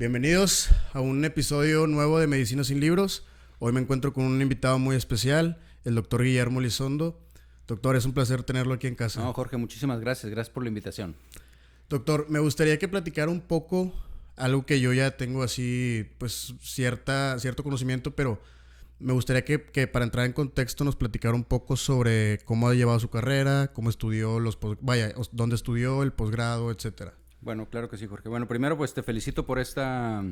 Bienvenidos a un episodio nuevo de Medicina sin Libros. Hoy me encuentro con un invitado muy especial, el doctor Guillermo Elizondo. Doctor, es un placer tenerlo aquí en casa. No, Jorge, muchísimas gracias. Gracias por la invitación. Doctor, me gustaría que platicara un poco algo que yo ya tengo así, pues cierto conocimiento, pero me gustaría que para entrar en contexto nos platicara un poco sobre cómo ha llevado su carrera, cómo estudió dónde estudió, el posgrado, etcétera. Bueno, claro que sí, Jorge. Bueno, primero pues te felicito por esta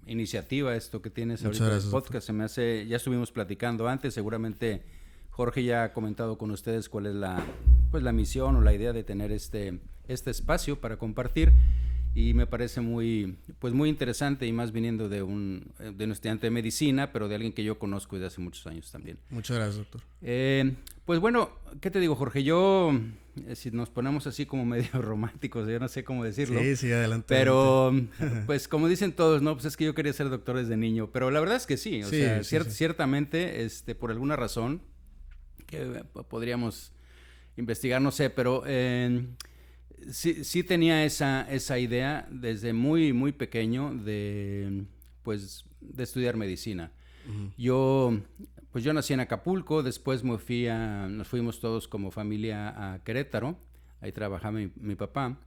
iniciativa, esto que tienes ahorita del podcast. Se me hace, ya estuvimos platicando antes, seguramente Jorge ya ha comentado con ustedes cuál es la misión o la idea de tener este espacio para compartir. Y me parece muy interesante, y más viniendo de un estudiante de medicina, pero de alguien que yo conozco desde hace muchos años también. Muchas gracias, doctor. Pues bueno, ¿qué te digo, Jorge? Yo, si nos ponemos así como medio románticos, yo no sé cómo decirlo. Sí, adelante. Pero, pues como dicen todos, ¿no? Pues es que yo quería ser doctor desde niño, pero la verdad es que sí. Ciertamente, por alguna razón, que podríamos investigar, no sé, pero... Sí tenía esa idea desde muy pequeño de estudiar medicina. Uh-huh. Yo nací en Acapulco, después nos fuimos todos como familia a Querétaro, ahí trabajaba mi papá,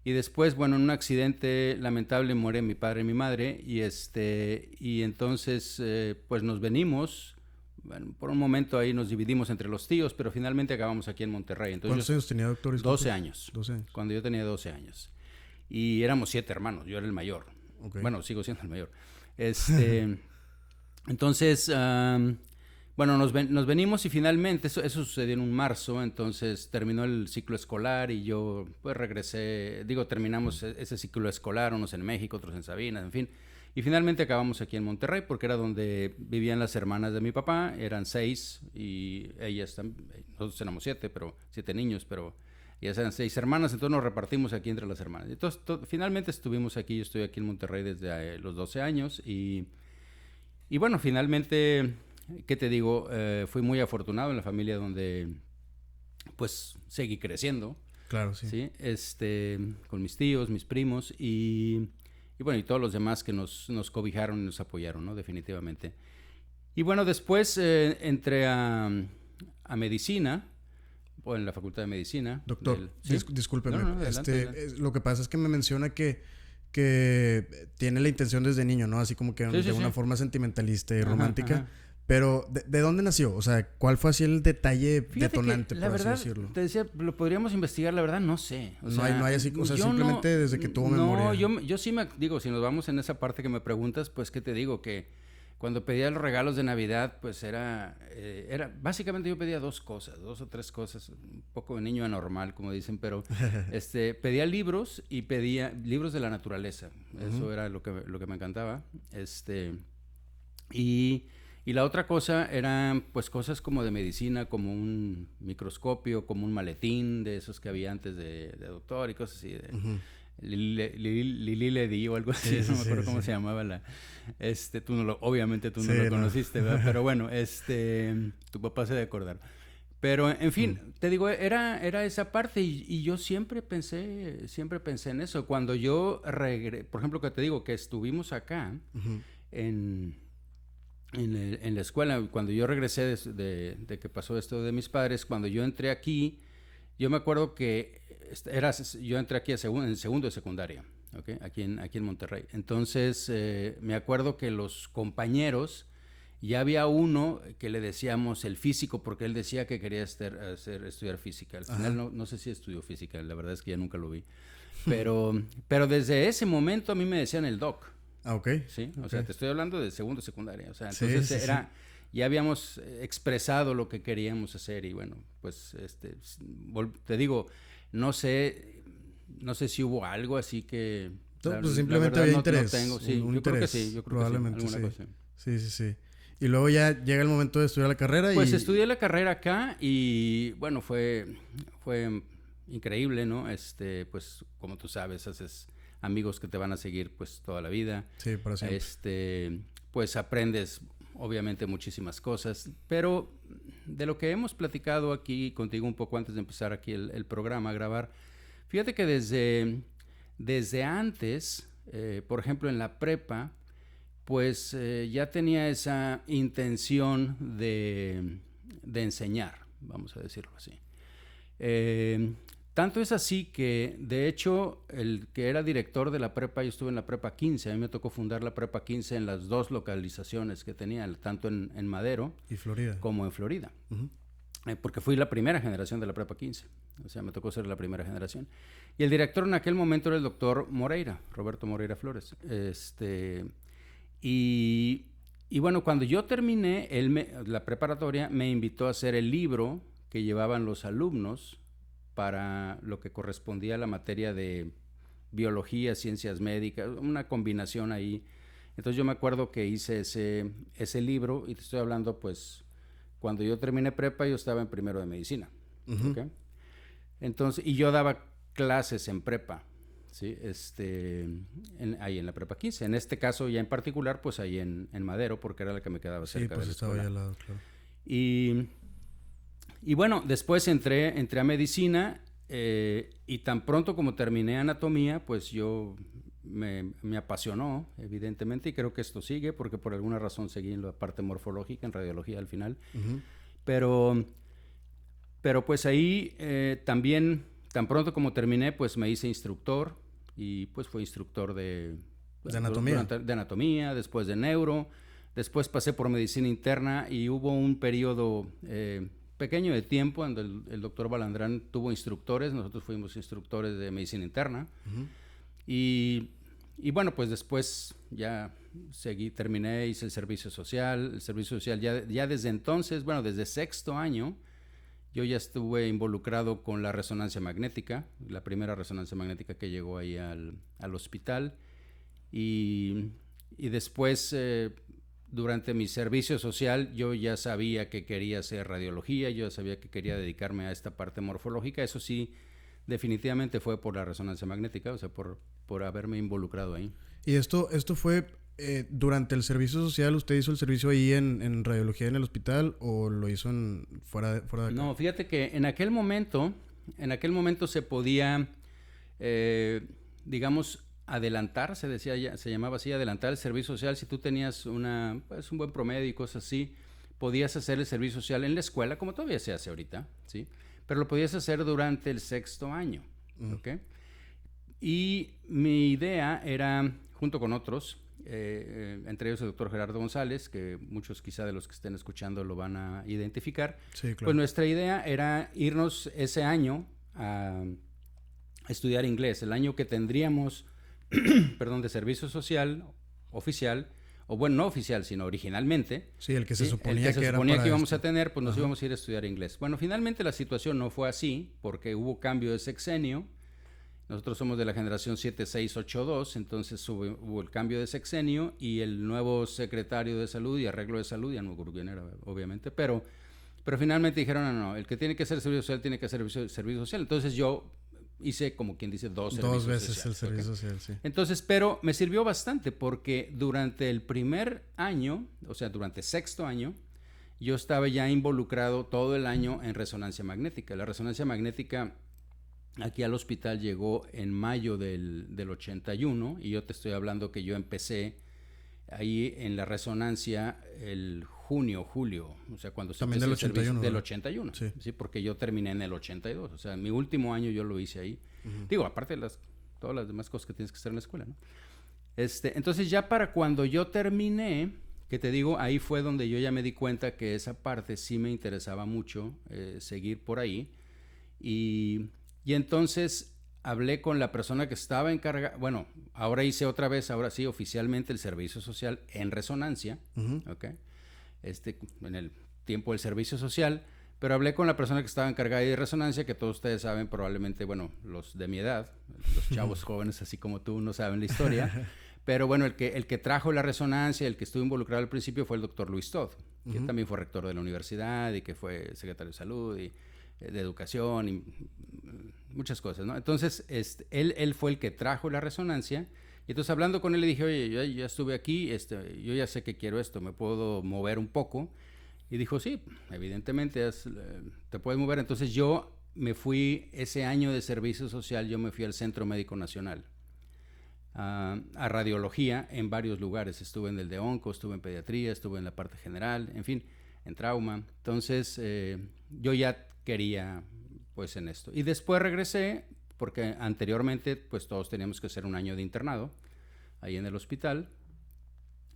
y después, en un accidente lamentable muere mi padre y mi madre, y entonces pues nos venimos. Bueno, por un momento ahí nos dividimos entre los tíos, pero finalmente acabamos aquí en Monterrey. Entonces, ¿cuántos años tenía, doctor? 12 años. 12 años. Cuando yo tenía 12 años. Y éramos 7 hermanos, yo era el mayor. Okay. Bueno, sigo siendo el mayor. Entonces, nos venimos y finalmente, eso sucedió en un marzo, entonces terminó el ciclo escolar y yo pues regresé, terminamos ese ciclo escolar, unos en México, otros en Sabinas, en fin. Y finalmente acabamos aquí en Monterrey porque era donde vivían las hermanas de mi papá, eran 6 y ellas también, nosotros éramos 7 niños, pero ellas eran 6 hermanas, entonces nos repartimos aquí entre las hermanas. Entonces finalmente estuvimos aquí, yo estoy aquí en Monterrey desde los 12 años y bueno, finalmente, ¿qué te digo? Fui muy afortunado en la familia donde pues seguí creciendo. Claro, sí. Con mis tíos, mis primos y todos los demás que nos cobijaron y nos apoyaron, ¿no? Definitivamente. Y bueno, después entré a medicina, o en la Facultad de Medicina. Doctor, discúlpeme. No, adelante. Lo que pasa es que me menciona que tiene la intención desde niño, ¿no? Así como que de una forma sentimentalista y romántica. Ajá. Pero, ¿de dónde nació? O sea, ¿cuál fue así el detalle detonante, por así decirlo? Te decía, lo podríamos investigar, la verdad, no sé. No hay así, o sea, simplemente desde que tuvo memoria. No, yo sí si nos vamos en esa parte que me preguntas, pues, ¿qué te digo? Que cuando pedía los regalos de Navidad, pues era básicamente yo pedía 2 o 3 cosas, un poco de niño anormal, como dicen, pero pedía libros y pedía libros de la naturaleza. Eso uh-huh. Era lo que me encantaba. Y la otra cosa eran pues cosas como de medicina, como un microscopio, como un maletín de esos que había antes de doctor y cosas así. Uh-huh. Lili Ledi o algo así, no me acuerdo cómo se llamaba obviamente tú no lo conociste, ¿verdad? Pero bueno, tu papá se debe acordar. Pero, en fin, te digo, era esa parte y yo siempre pensé en eso. Cuando yo por ejemplo, que te digo, que estuvimos acá uh-huh. en la escuela, cuando yo regresé de que pasó esto de mis padres, cuando yo entré aquí, yo me acuerdo que yo entré aquí en segundo de secundaria, ¿okay? aquí en Monterrey. Entonces, me acuerdo que los compañeros, ya había uno que le decíamos el físico, porque él decía que quería estudiar física. Al final no sé si estudió física, la verdad es que ya nunca lo vi. Pero desde ese momento a mí me decían el doc. Ah, ok. Sí, okay. O sea, te estoy hablando de segundo secundaria. O sea, entonces ya habíamos expresado lo que queríamos hacer y bueno, pues te digo, no sé si hubo algo así que... pues simplemente había interés. No tengo, sí, yo creo que sí, probablemente alguna cosa. Sí. Y luego ya llega el momento de estudiar la carrera Pues estudié la carrera acá y bueno, fue increíble, ¿no? Pues como tú sabes, haces amigos que te van a seguir pues toda la vida. Sí, para siempre. Pues aprendes obviamente muchísimas cosas, pero de lo que hemos platicado aquí contigo un poco antes de empezar aquí el programa a grabar, fíjate que desde antes por ejemplo, en la prepa, pues ya tenía esa intención de enseñar, vamos a decirlo así. Tanto es así que, de hecho, el que era director de la prepa, yo estuve en la prepa 15, a mí me tocó fundar la prepa 15 en las dos localizaciones que tenía, tanto en Madero y Florida, como en Florida. Porque fui la primera generación de la prepa 15, o sea, me tocó ser la primera generación. Y el director en aquel momento era el doctor Moreira, Roberto Moreira Flores. Y bueno, cuando yo terminé la preparatoria, me invitó a hacer el libro que llevaban los alumnos para lo que correspondía a la materia de biología, ciencias médicas, una combinación ahí. Entonces yo me acuerdo que hice ese libro, y te estoy hablando pues cuando yo terminé prepa, yo estaba en primero de medicina. ¿Okay? Entonces, y yo daba clases en prepa, ¿sí? Ahí en la prepa 15. En este caso ya en particular, pues ahí en Madero, porque era la que me quedaba cerca de la escuela. Sí, pues estaba ahí al lado, claro. Y bueno, después entré a medicina, y tan pronto como terminé anatomía, pues yo me apasionó, evidentemente, y creo que esto sigue, porque por alguna razón seguí en la parte morfológica, en radiología al final. Pero pues ahí también, tan pronto como terminé, pues me hice instructor, y pues fui instructor de anatomía. De anatomía, después de neuro, después pasé por medicina interna, y hubo un periodo pequeño de tiempo donde el doctor Balandrán tuvo instructores, nosotros fuimos instructores de medicina interna. Y bueno, pues después ya terminé, hice el servicio social. El servicio social ya desde entonces, bueno, desde sexto año, yo ya estuve involucrado con la resonancia magnética, la primera resonancia magnética que llegó ahí al hospital. Y después, durante mi servicio social, yo ya sabía que quería hacer radiología, yo ya sabía que quería dedicarme a esta parte morfológica. Eso sí, definitivamente fue por la resonancia magnética, o sea, por haberme involucrado ahí. ¿Y esto fue durante el servicio social? ¿Usted hizo el servicio ahí en radiología en el hospital o lo hizo fuera de acá? No, fíjate que en aquel momento se podía, digamos, adelantar, se llamaba así, adelantar el servicio social. Si tú tenías un buen promedio y cosas así, podías hacer el servicio social en la escuela, como todavía se hace ahorita, ¿sí? Pero lo podías hacer durante el sexto año, ¿ok? Y mi idea era, junto con otros, entre ellos el doctor Gerardo González, que muchos quizá de los que estén escuchando lo van a identificar. Sí, claro. Pues nuestra idea era irnos ese año a estudiar inglés, el año que tendríamos de servicio social oficial, o bueno, no oficial, sino originalmente. Sí, el que se suponía que íbamos a tener, pues nos íbamos a ir a estudiar inglés. Bueno, finalmente la situación no fue así, porque hubo cambio de sexenio. Nosotros somos de la generación 7682, entonces hubo el cambio de sexenio, y el nuevo secretario de salud y arreglo de salud, ya no me acuerdo quién era, obviamente, pero finalmente dijeron, no, el que tiene que hacer servicio social tiene que hacer servicio social. Entonces yo hice, como quien dice, dos veces social, el servicio social, sí. Entonces, pero me sirvió bastante, porque durante el primer año, o sea, durante sexto año, yo estaba ya involucrado todo el año en resonancia magnética. La resonancia magnética aquí al hospital llegó en mayo del 81, y yo te estoy hablando que yo empecé ahí en la resonancia el julio, o sea, cuando se también del 81, del 81, sí, porque yo terminé en el 82, o sea, mi último año yo lo hice ahí. Digo, aparte de todas las demás cosas que tienes que hacer en la escuela, ¿no? Entonces ya para cuando yo terminé, que te digo, ahí fue donde yo ya me di cuenta que esa parte sí me interesaba mucho, seguir por ahí, y entonces hablé con la persona que estaba encargada. Bueno, ahora hice otra vez, ahora sí, oficialmente el servicio social en resonancia, ¿ok? En el tiempo del servicio social, pero hablé con la persona que estaba encargada de resonancia, que todos ustedes saben probablemente, bueno, los de mi edad, los chavos jóvenes así como tú no saben la historia, pero bueno, el que trajo la resonancia, el que estuvo involucrado al principio fue el doctor Luis Todd, que también fue rector de la universidad y que fue secretario de salud y de educación y muchas cosas, ¿no? Entonces, él fue el que trajo la resonancia, y entonces hablando con él le dije, oye, yo ya estuve aquí, yo ya sé que quiero esto, ¿me puedo mover un poco? Y dijo, sí, evidentemente te puedes mover. Entonces yo me fui, ese año de servicio social, yo me fui al Centro Médico Nacional a radiología en varios lugares. Estuve en el de onco, estuve en pediatría, estuve en la parte general, en fin, en trauma. Entonces, yo ya quería, pues, en esto. Y después regresé, porque anteriormente, pues, todos teníamos que hacer un año de internado ahí en el hospital.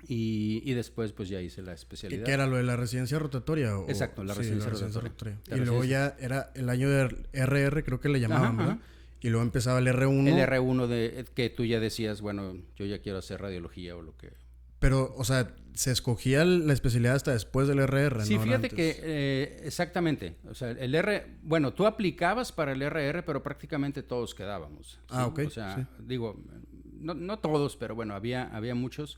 Y después, pues, ya hice la especialidad. ¿Qué era lo de la residencia rotatoria? Exacto, la residencia rotatoria. Y luego ya era el año de RR, creo que le llamaban, ¿verdad? Y luego empezaba el R1. El R1 que tú ya decías, bueno, yo ya quiero hacer radiología o lo que... Pero, o sea, se escogía la especialidad hasta después del RR, sí, ¿no? Sí, fíjate que exactamente. O sea, bueno, tú aplicabas para el RR, pero prácticamente todos quedábamos. ¿sí? Ah, ok. O sea, digo, no todos, pero bueno, había muchos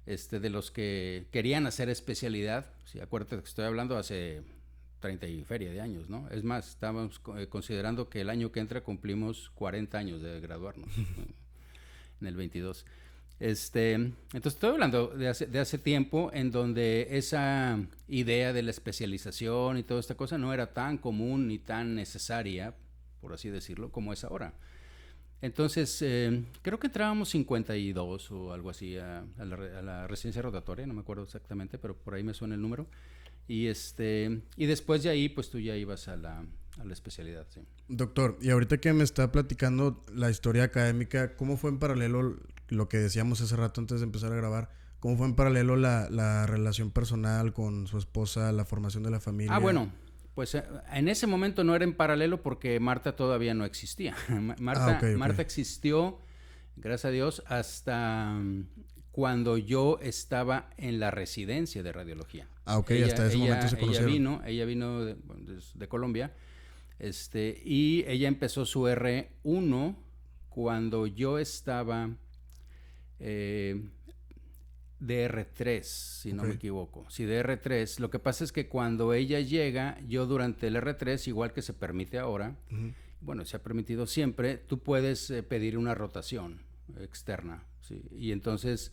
de los que querían hacer especialidad. Sí, acuérdate que estoy hablando hace 30 y feria de años, ¿no? Es más, estábamos considerando que el año que entra cumplimos 40 años de graduarnos, en el 22. Entonces estoy hablando de hace tiempo en donde esa idea de la especialización y toda esta cosa no era tan común ni tan necesaria, por así decirlo, como es ahora. Entonces, creo que entrábamos 52 o algo así a la residencia rotatoria, no me acuerdo exactamente, pero por ahí me suena el número. Y después de ahí, pues tú ya ibas a la especialidad, sí. Doctor, y ahorita que me está platicando la historia académica, ¿cómo fue en paralelo lo que decíamos hace rato antes de empezar a grabar? ¿Cómo fue en paralelo la relación personal con su esposa, la formación de la familia? Ah, bueno, pues en ese momento no era en paralelo porque Marta todavía no existía. Marta existió, gracias a Dios, hasta cuando yo estaba en la residencia de radiología. Ah, ok, hasta ese momento se conocieron. Ella vino de Colombia, y ella empezó su R1 cuando yo estaba de R3, si no me equivoco. Sí, de R3. Lo que pasa es que cuando ella llega, yo durante el R3, igual que se permite ahora, bueno, se ha permitido siempre, tú puedes pedir una rotación externa, ¿sí? Y entonces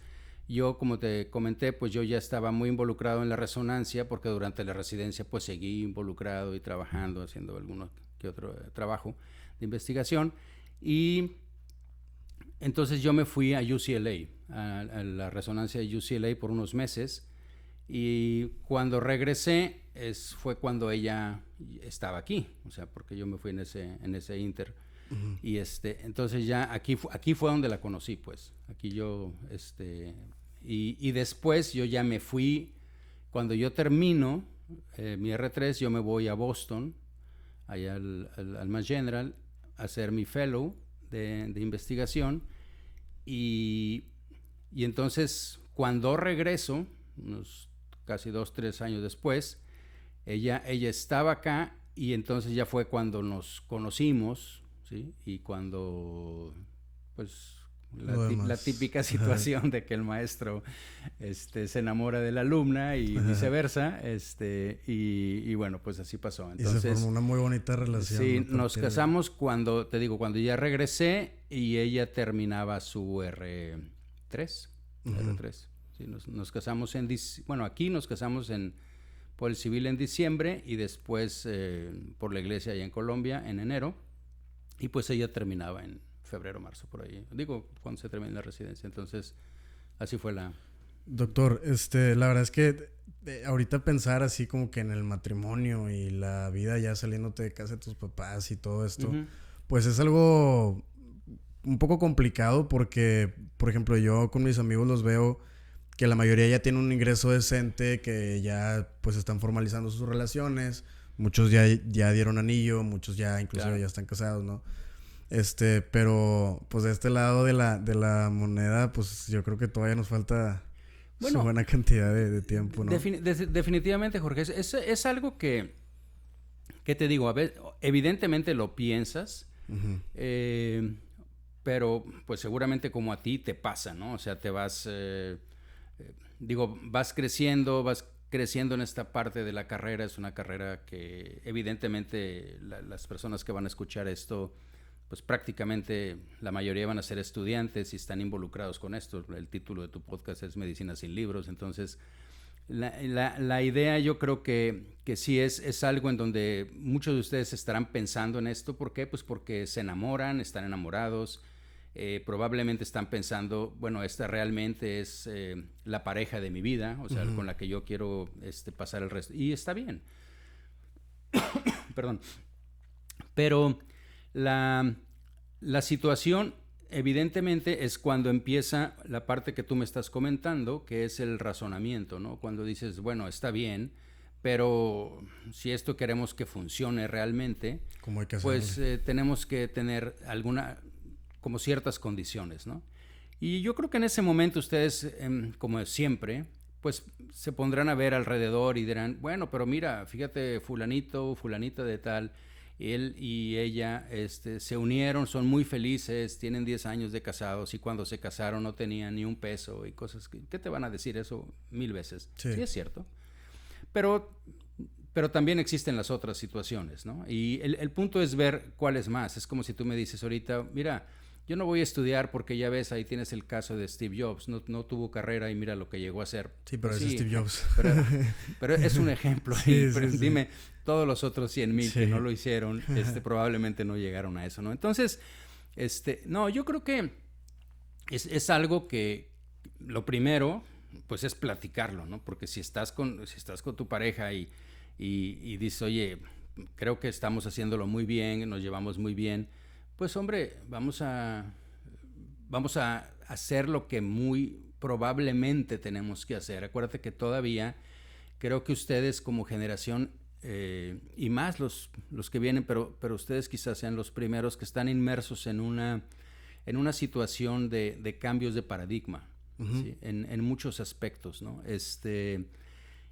yo, como te comenté, pues yo ya estaba muy involucrado en la resonancia porque durante la residencia pues seguí involucrado y trabajando, haciendo alguno que otro trabajo de investigación. Y entonces yo me fui a UCLA, a la resonancia de UCLA por unos meses. Y cuando regresé fue cuando ella estaba aquí, o sea, porque yo me fui en ese inter. Y entonces ya aquí fue donde la conocí, pues. Aquí yo, y después yo ya me fui, cuando yo termino mi R3, yo me voy a Boston, allá al Mass General, a hacer mi fellow de investigación. Y entonces, cuando regreso, unos casi 2-3 años después, ella estaba acá y entonces ya fue cuando nos conocimos, ¿sí? Y cuando, pues, la típica situación de que el maestro se enamora de la alumna y viceversa, y bueno, pues así pasó. Entonces, y se formó una muy bonita relación. Sí, nos casamos cuando ya regresé y ella terminaba su R3. R3. Sí, nos casamos aquí nos casamos por el civil en diciembre y después por la iglesia allá en Colombia en enero, y pues ella terminaba en febrero, marzo, por ahí. Digo, cuando se termina la residencia. Entonces, así fue la... Doctor, la verdad es que ahorita pensar así como que en el matrimonio y la vida ya saliéndote de casa de tus papás y todo esto, pues es algo un poco complicado porque, por ejemplo, yo con mis amigos los veo que la mayoría ya tiene un ingreso decente, que ya pues están formalizando sus relaciones, muchos ya dieron anillo, muchos ya inclusive ya están casados, ¿no? Pero pues de este lado de la moneda, pues yo creo que todavía nos falta su buena cantidad de tiempo, ¿no? Definitivamente, Jorge, es algo que te digo, a ver, evidentemente lo piensas, pero pues seguramente como a ti te pasa, ¿no? O sea, te vas, vas creciendo en esta parte de la carrera. Es una carrera que evidentemente las personas que van a escuchar esto, pues prácticamente la mayoría van a ser estudiantes y están involucrados con esto. El título de tu podcast es Medicina sin libros. Entonces, la idea yo creo que sí es algo en donde muchos de ustedes estarán pensando en esto. ¿Por qué? Pues porque se enamoran, están enamorados, probablemente están pensando, bueno, esta realmente es la pareja de mi vida, o sea, con la que yo quiero pasar el resto. Y está bien. Perdón. Pero la situación, evidentemente, es cuando empieza la parte que tú me estás comentando, que es el razonamiento, ¿no? Cuando dices, bueno, está bien, pero si esto queremos que funcione realmente, ¿Cómo hay que pues tenemos que tener como ciertas condiciones, ¿no? Y yo creo que en ese momento ustedes, como siempre, pues se pondrán a ver alrededor y dirán, bueno, pero mira, fíjate, fulanito, fulanita de tal, él y ella se unieron, son muy felices, tienen 10 años de casados y cuando se casaron no tenían ni un peso y cosas ¿qué te van a decir eso 1000 veces? Sí, es cierto. Pero también existen las otras situaciones, ¿no? Y el punto es ver cuál es más. Es como si tú me dices ahorita, mira, yo no voy a estudiar porque ya ves, ahí tienes el caso de Steve Jobs, no tuvo carrera y mira lo que llegó a hacer. Sí, pero es Steve Jobs. Pero es un ejemplo. Sí, pero sí, dime, todos los otros 100,000 que no lo hicieron, probablemente no llegaron a eso, ¿no? Entonces, no, yo creo que es algo que lo primero, pues es platicarlo, ¿no? Porque si estás con tu pareja y dices, oye, creo que estamos haciéndolo muy bien, nos llevamos muy bien, pues hombre, vamos a hacer lo que muy probablemente tenemos que hacer. Acuérdate que todavía creo que ustedes como generación, y más los que vienen, pero ustedes quizás sean los primeros que están inmersos en una situación de cambios de paradigma, ¿sí? En muchos aspectos, ¿no?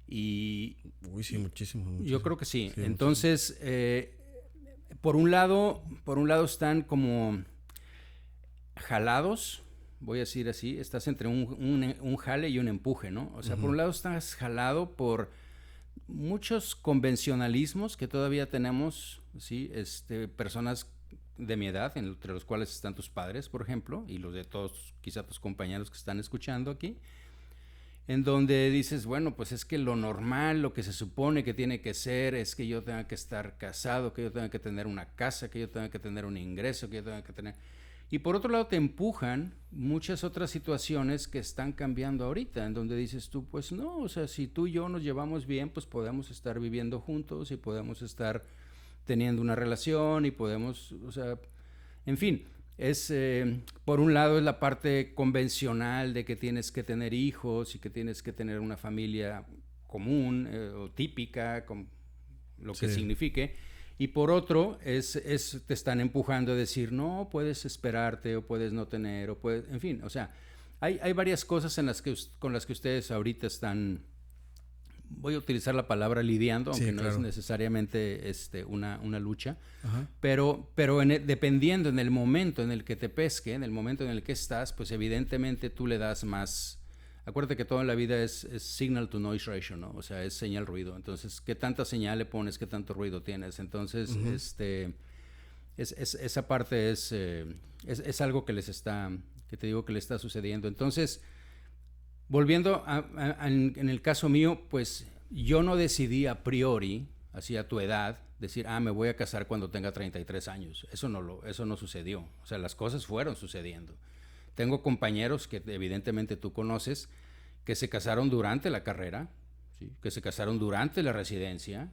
Uy, sí, muchísimo. Yo creo que sí. Entonces, por un lado están como jalados, voy a decir así, estás entre un jale y un empuje, ¿no? O sea, por un lado estás jalado por muchos convencionalismos que todavía tenemos, ¿sí? Personas de mi edad, entre los cuales están tus padres, por ejemplo, y los de todos, quizá tus compañeros que están escuchando aquí, en donde dices, bueno, pues es que lo normal, lo que se supone que tiene que ser, es que yo tenga que estar casado, que yo tenga que tener una casa, que yo tenga que tener un ingreso, que yo tenga que tener... Y por otro lado te empujan muchas otras situaciones que están cambiando ahorita, en donde dices tú, pues no, o sea, si tú y yo nos llevamos bien, pues podemos estar viviendo juntos y podemos estar teniendo una relación y podemos, o sea, en fin, por un lado es la parte convencional de que tienes que tener hijos y que tienes que tener una familia común o típica, con lo que signifique. Y por otro, te están empujando a decir, no, puedes esperarte o puedes no tener, o puedes, en fin, o sea, hay varias cosas con las que ustedes ahorita están, voy a utilizar la palabra lidiando, aunque no es necesariamente una lucha, pero dependiendo en el momento en el que te pesque, en el momento en el que estás, pues evidentemente tú le das más. Acuérdate que todo en la vida es signal to noise ratio, ¿no? O sea, es señal-ruido. Entonces, ¿qué tanta señal le pones? ¿Qué tanto ruido tienes? Entonces, esa parte es algo que te digo que le está sucediendo. Entonces, volviendo en el caso mío, pues yo no decidí a priori, así a tu edad, decir, me voy a casar cuando tenga 33 años. Eso no sucedió. O sea, las cosas fueron sucediendo. Tengo compañeros que evidentemente tú conoces que se casaron durante la carrera, ¿sí? Que se casaron durante la residencia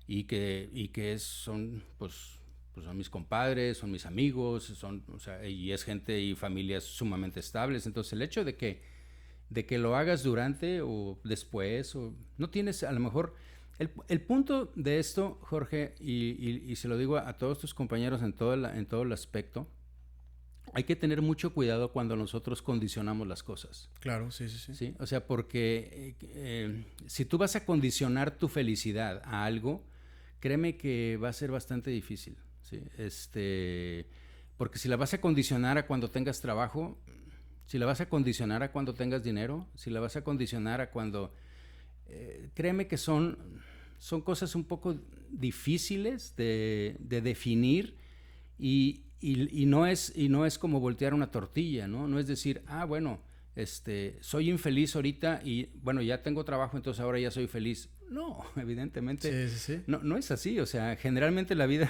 y que son, pues son mis compadres, son mis amigos, o sea, y es gente y familias sumamente estables. Entonces el hecho de que lo hagas durante o después, o no tienes a lo mejor... El punto de esto, Jorge, y se lo digo a todos tus compañeros en todo el aspecto, hay que tener mucho cuidado cuando nosotros condicionamos las cosas. Claro, sí. ¿Sí? O sea, porque si tú vas a condicionar tu felicidad a algo, créeme que va a ser bastante difícil, ¿sí? Porque si la vas a condicionar a cuando tengas trabajo, si la vas a condicionar a cuando tengas dinero, si la vas a condicionar a cuando... créeme que son cosas un poco difíciles de definir y no es como voltear una tortilla, ¿no? No es decir, bueno, soy infeliz ahorita y bueno, ya tengo trabajo, entonces ahora ya soy feliz. No, evidentemente sí. No es así. O sea, generalmente en la vida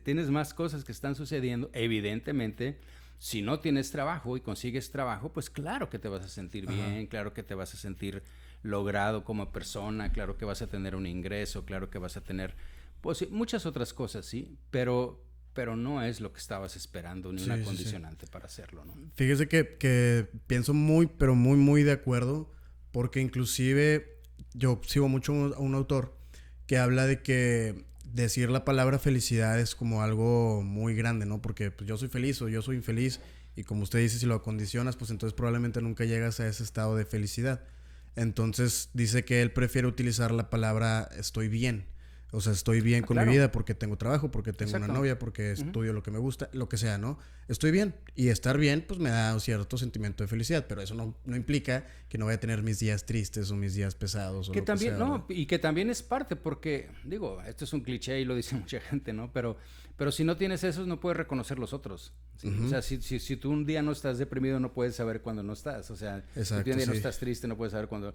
tienes más cosas que están sucediendo. Evidentemente si no tienes trabajo y consigues trabajo, pues claro que te vas a sentir bien, claro que te vas a sentir logrado como persona, claro que vas a tener un ingreso, claro que vas a tener pues, muchas otras cosas, sí, pero no es lo que estabas esperando ni una condicionante para hacerlo, ¿no? Fíjese que pienso muy, pero muy, muy de acuerdo, porque inclusive yo sigo mucho a un autor que habla de que decir la palabra felicidad es como algo muy grande, ¿no? Porque pues, yo soy feliz o yo soy infeliz, y como usted dice, si lo acondicionas, pues entonces probablemente nunca llegas a ese estado de felicidad. Entonces dice que él prefiere utilizar la palabra estoy bien. O sea, estoy bien con mi vida porque tengo trabajo, porque tengo una novia, porque estudio lo que me gusta, lo que sea, ¿no? Estoy bien. Y estar bien, pues me da un cierto sentimiento de felicidad. Pero eso no implica que no vaya a tener mis días tristes o mis días pesados o que lo también, que sea, no, y que también es parte, porque, digo, esto es un cliché y lo dice mucha gente, ¿no? Pero si no tienes esos, no puedes reconocer los otros. ¿Sí? O sea, si tú un día no estás deprimido, no puedes saber cuándo no estás. O sea, si un día no estás triste, no puedes saber cuándo.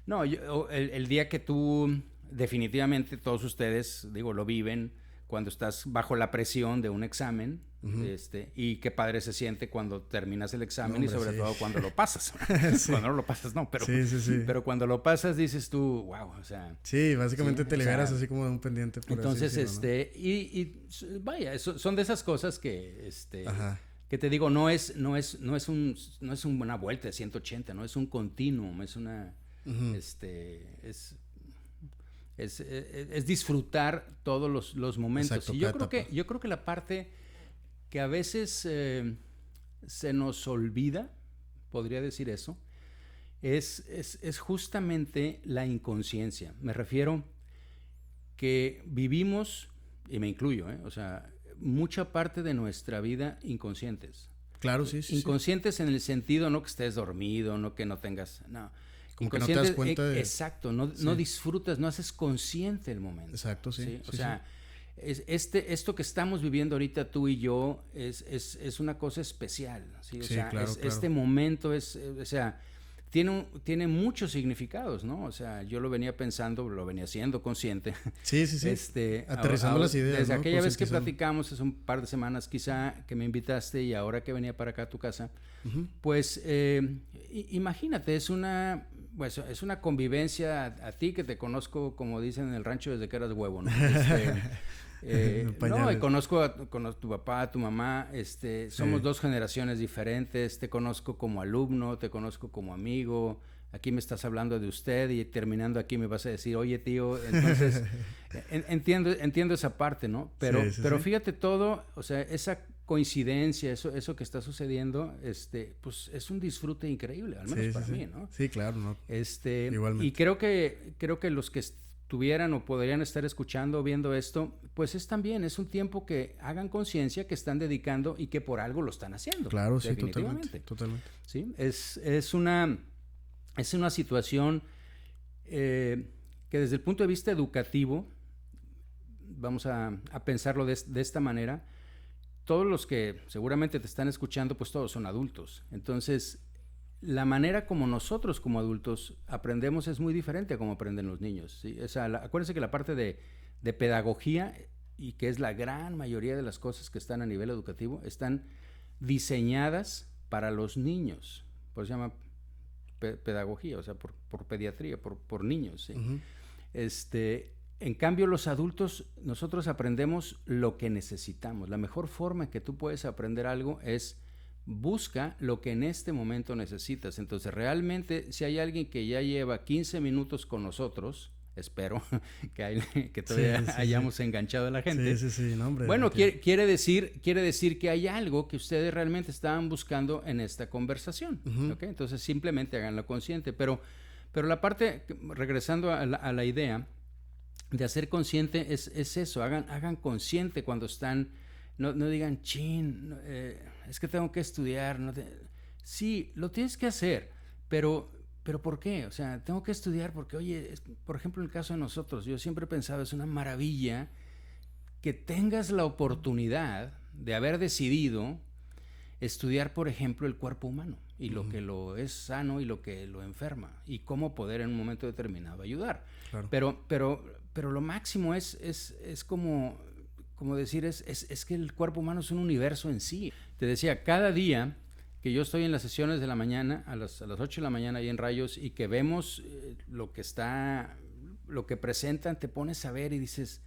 No, el día que tú, definitivamente todos ustedes, digo, lo viven cuando estás bajo la presión de un examen, y qué padre se siente cuando terminas el examen, y sobre todo cuando lo pasas. Cuando no lo pasas, no, pero cuando lo pasas dices tú, wow, o sea... Sí, básicamente te liberas así como de un pendiente. Por entonces, así decirlo, ¿no? Vaya, son de esas cosas que, que te digo, no es una vuelta de 180, no es un continuum, es una... Es disfrutar todos los momentos. Exacto, y yo creo que la parte que a veces se nos olvida, podría decir eso, es justamente la inconsciencia. Me refiero que vivimos, y me incluyo, o sea, mucha parte de nuestra vida inconscientes. Claro, sí. Inconscientes en el sentido, no que estés dormido, no que no tengas... No. Como que no te das cuenta de... Exacto, no disfrutas, no haces consciente el momento. Exacto, sí. O sea, esto que estamos viviendo ahorita tú y yo es una cosa especial, ¿sí? O sea, claro. Este momento o sea, tiene muchos significados, ¿no? O sea, yo lo venía pensando, lo venía haciendo consciente. Sí. Aterrizando las ideas, desde ¿no? aquella vez que platicamos hace un par de semanas quizá, que me invitaste, y ahora que venía para acá a tu casa, pues imagínate, es una convivencia a ti que te conozco, como dicen en el rancho, desde que eras huevo, ¿no? No, y conozco a tu papá, a tu mamá, somos dos generaciones diferentes, te conozco como alumno, te conozco como amigo, aquí me estás hablando de usted y terminando aquí me vas a decir, oye tío, entonces entiendo esa parte, ¿no? Pero fíjate todo, o sea, esa coincidencia, eso que está sucediendo, pues es un disfrute increíble, al menos para mí, ¿no? Sí, claro, ¿no? Igualmente. Y creo que los que estuvieran o podrían estar escuchando o viendo esto, pues es un tiempo que hagan conciencia que están dedicando y que por algo lo están haciendo. Claro, sí, totalmente. Sí, es una situación que desde el punto de vista educativo, vamos a pensarlo de esta manera, todos los que seguramente te están escuchando, pues todos son adultos. Entonces, la manera como nosotros como adultos aprendemos es muy diferente a como aprenden los niños, ¿sí? O sea, acuérdense que la parte de pedagogía, y que es la gran mayoría de las cosas que están a nivel educativo, están diseñadas para los niños. Por eso se llama pedagogía, o sea, por pediatría, por niños, ¿sí? En cambio, los adultos, nosotros aprendemos lo que necesitamos. La mejor forma en que tú puedes aprender algo es busca lo que en este momento necesitas. Entonces, realmente, si hay alguien que ya lleva 15 minutos con nosotros, espero que todavía hayamos enganchado a la gente. Sí, no, hombre. Bueno, quiere decir que hay algo que ustedes realmente estaban buscando en esta conversación. ¿Okay? Entonces, simplemente háganlo consciente. Pero la parte, regresando a la idea de hacer consciente, es eso. Hagan consciente cuando están... No digan, chin, es que tengo que estudiar. Sí, lo tienes que hacer, pero ¿por qué? O sea, tengo que estudiar porque, oye, por ejemplo, en el caso de nosotros, yo siempre he pensado, es una maravilla que tengas la oportunidad de haber decidido estudiar, por ejemplo, el cuerpo humano y lo que lo es sano y lo que lo enferma y cómo poder en un momento determinado ayudar. Claro. Pero lo máximo es como como decir, es que el cuerpo humano es un universo en sí. Te decía, cada día que yo estoy en las sesiones de la mañana, a las 8 de la mañana ahí en Rayos, y que vemos lo que presentan, te pones a ver y dices,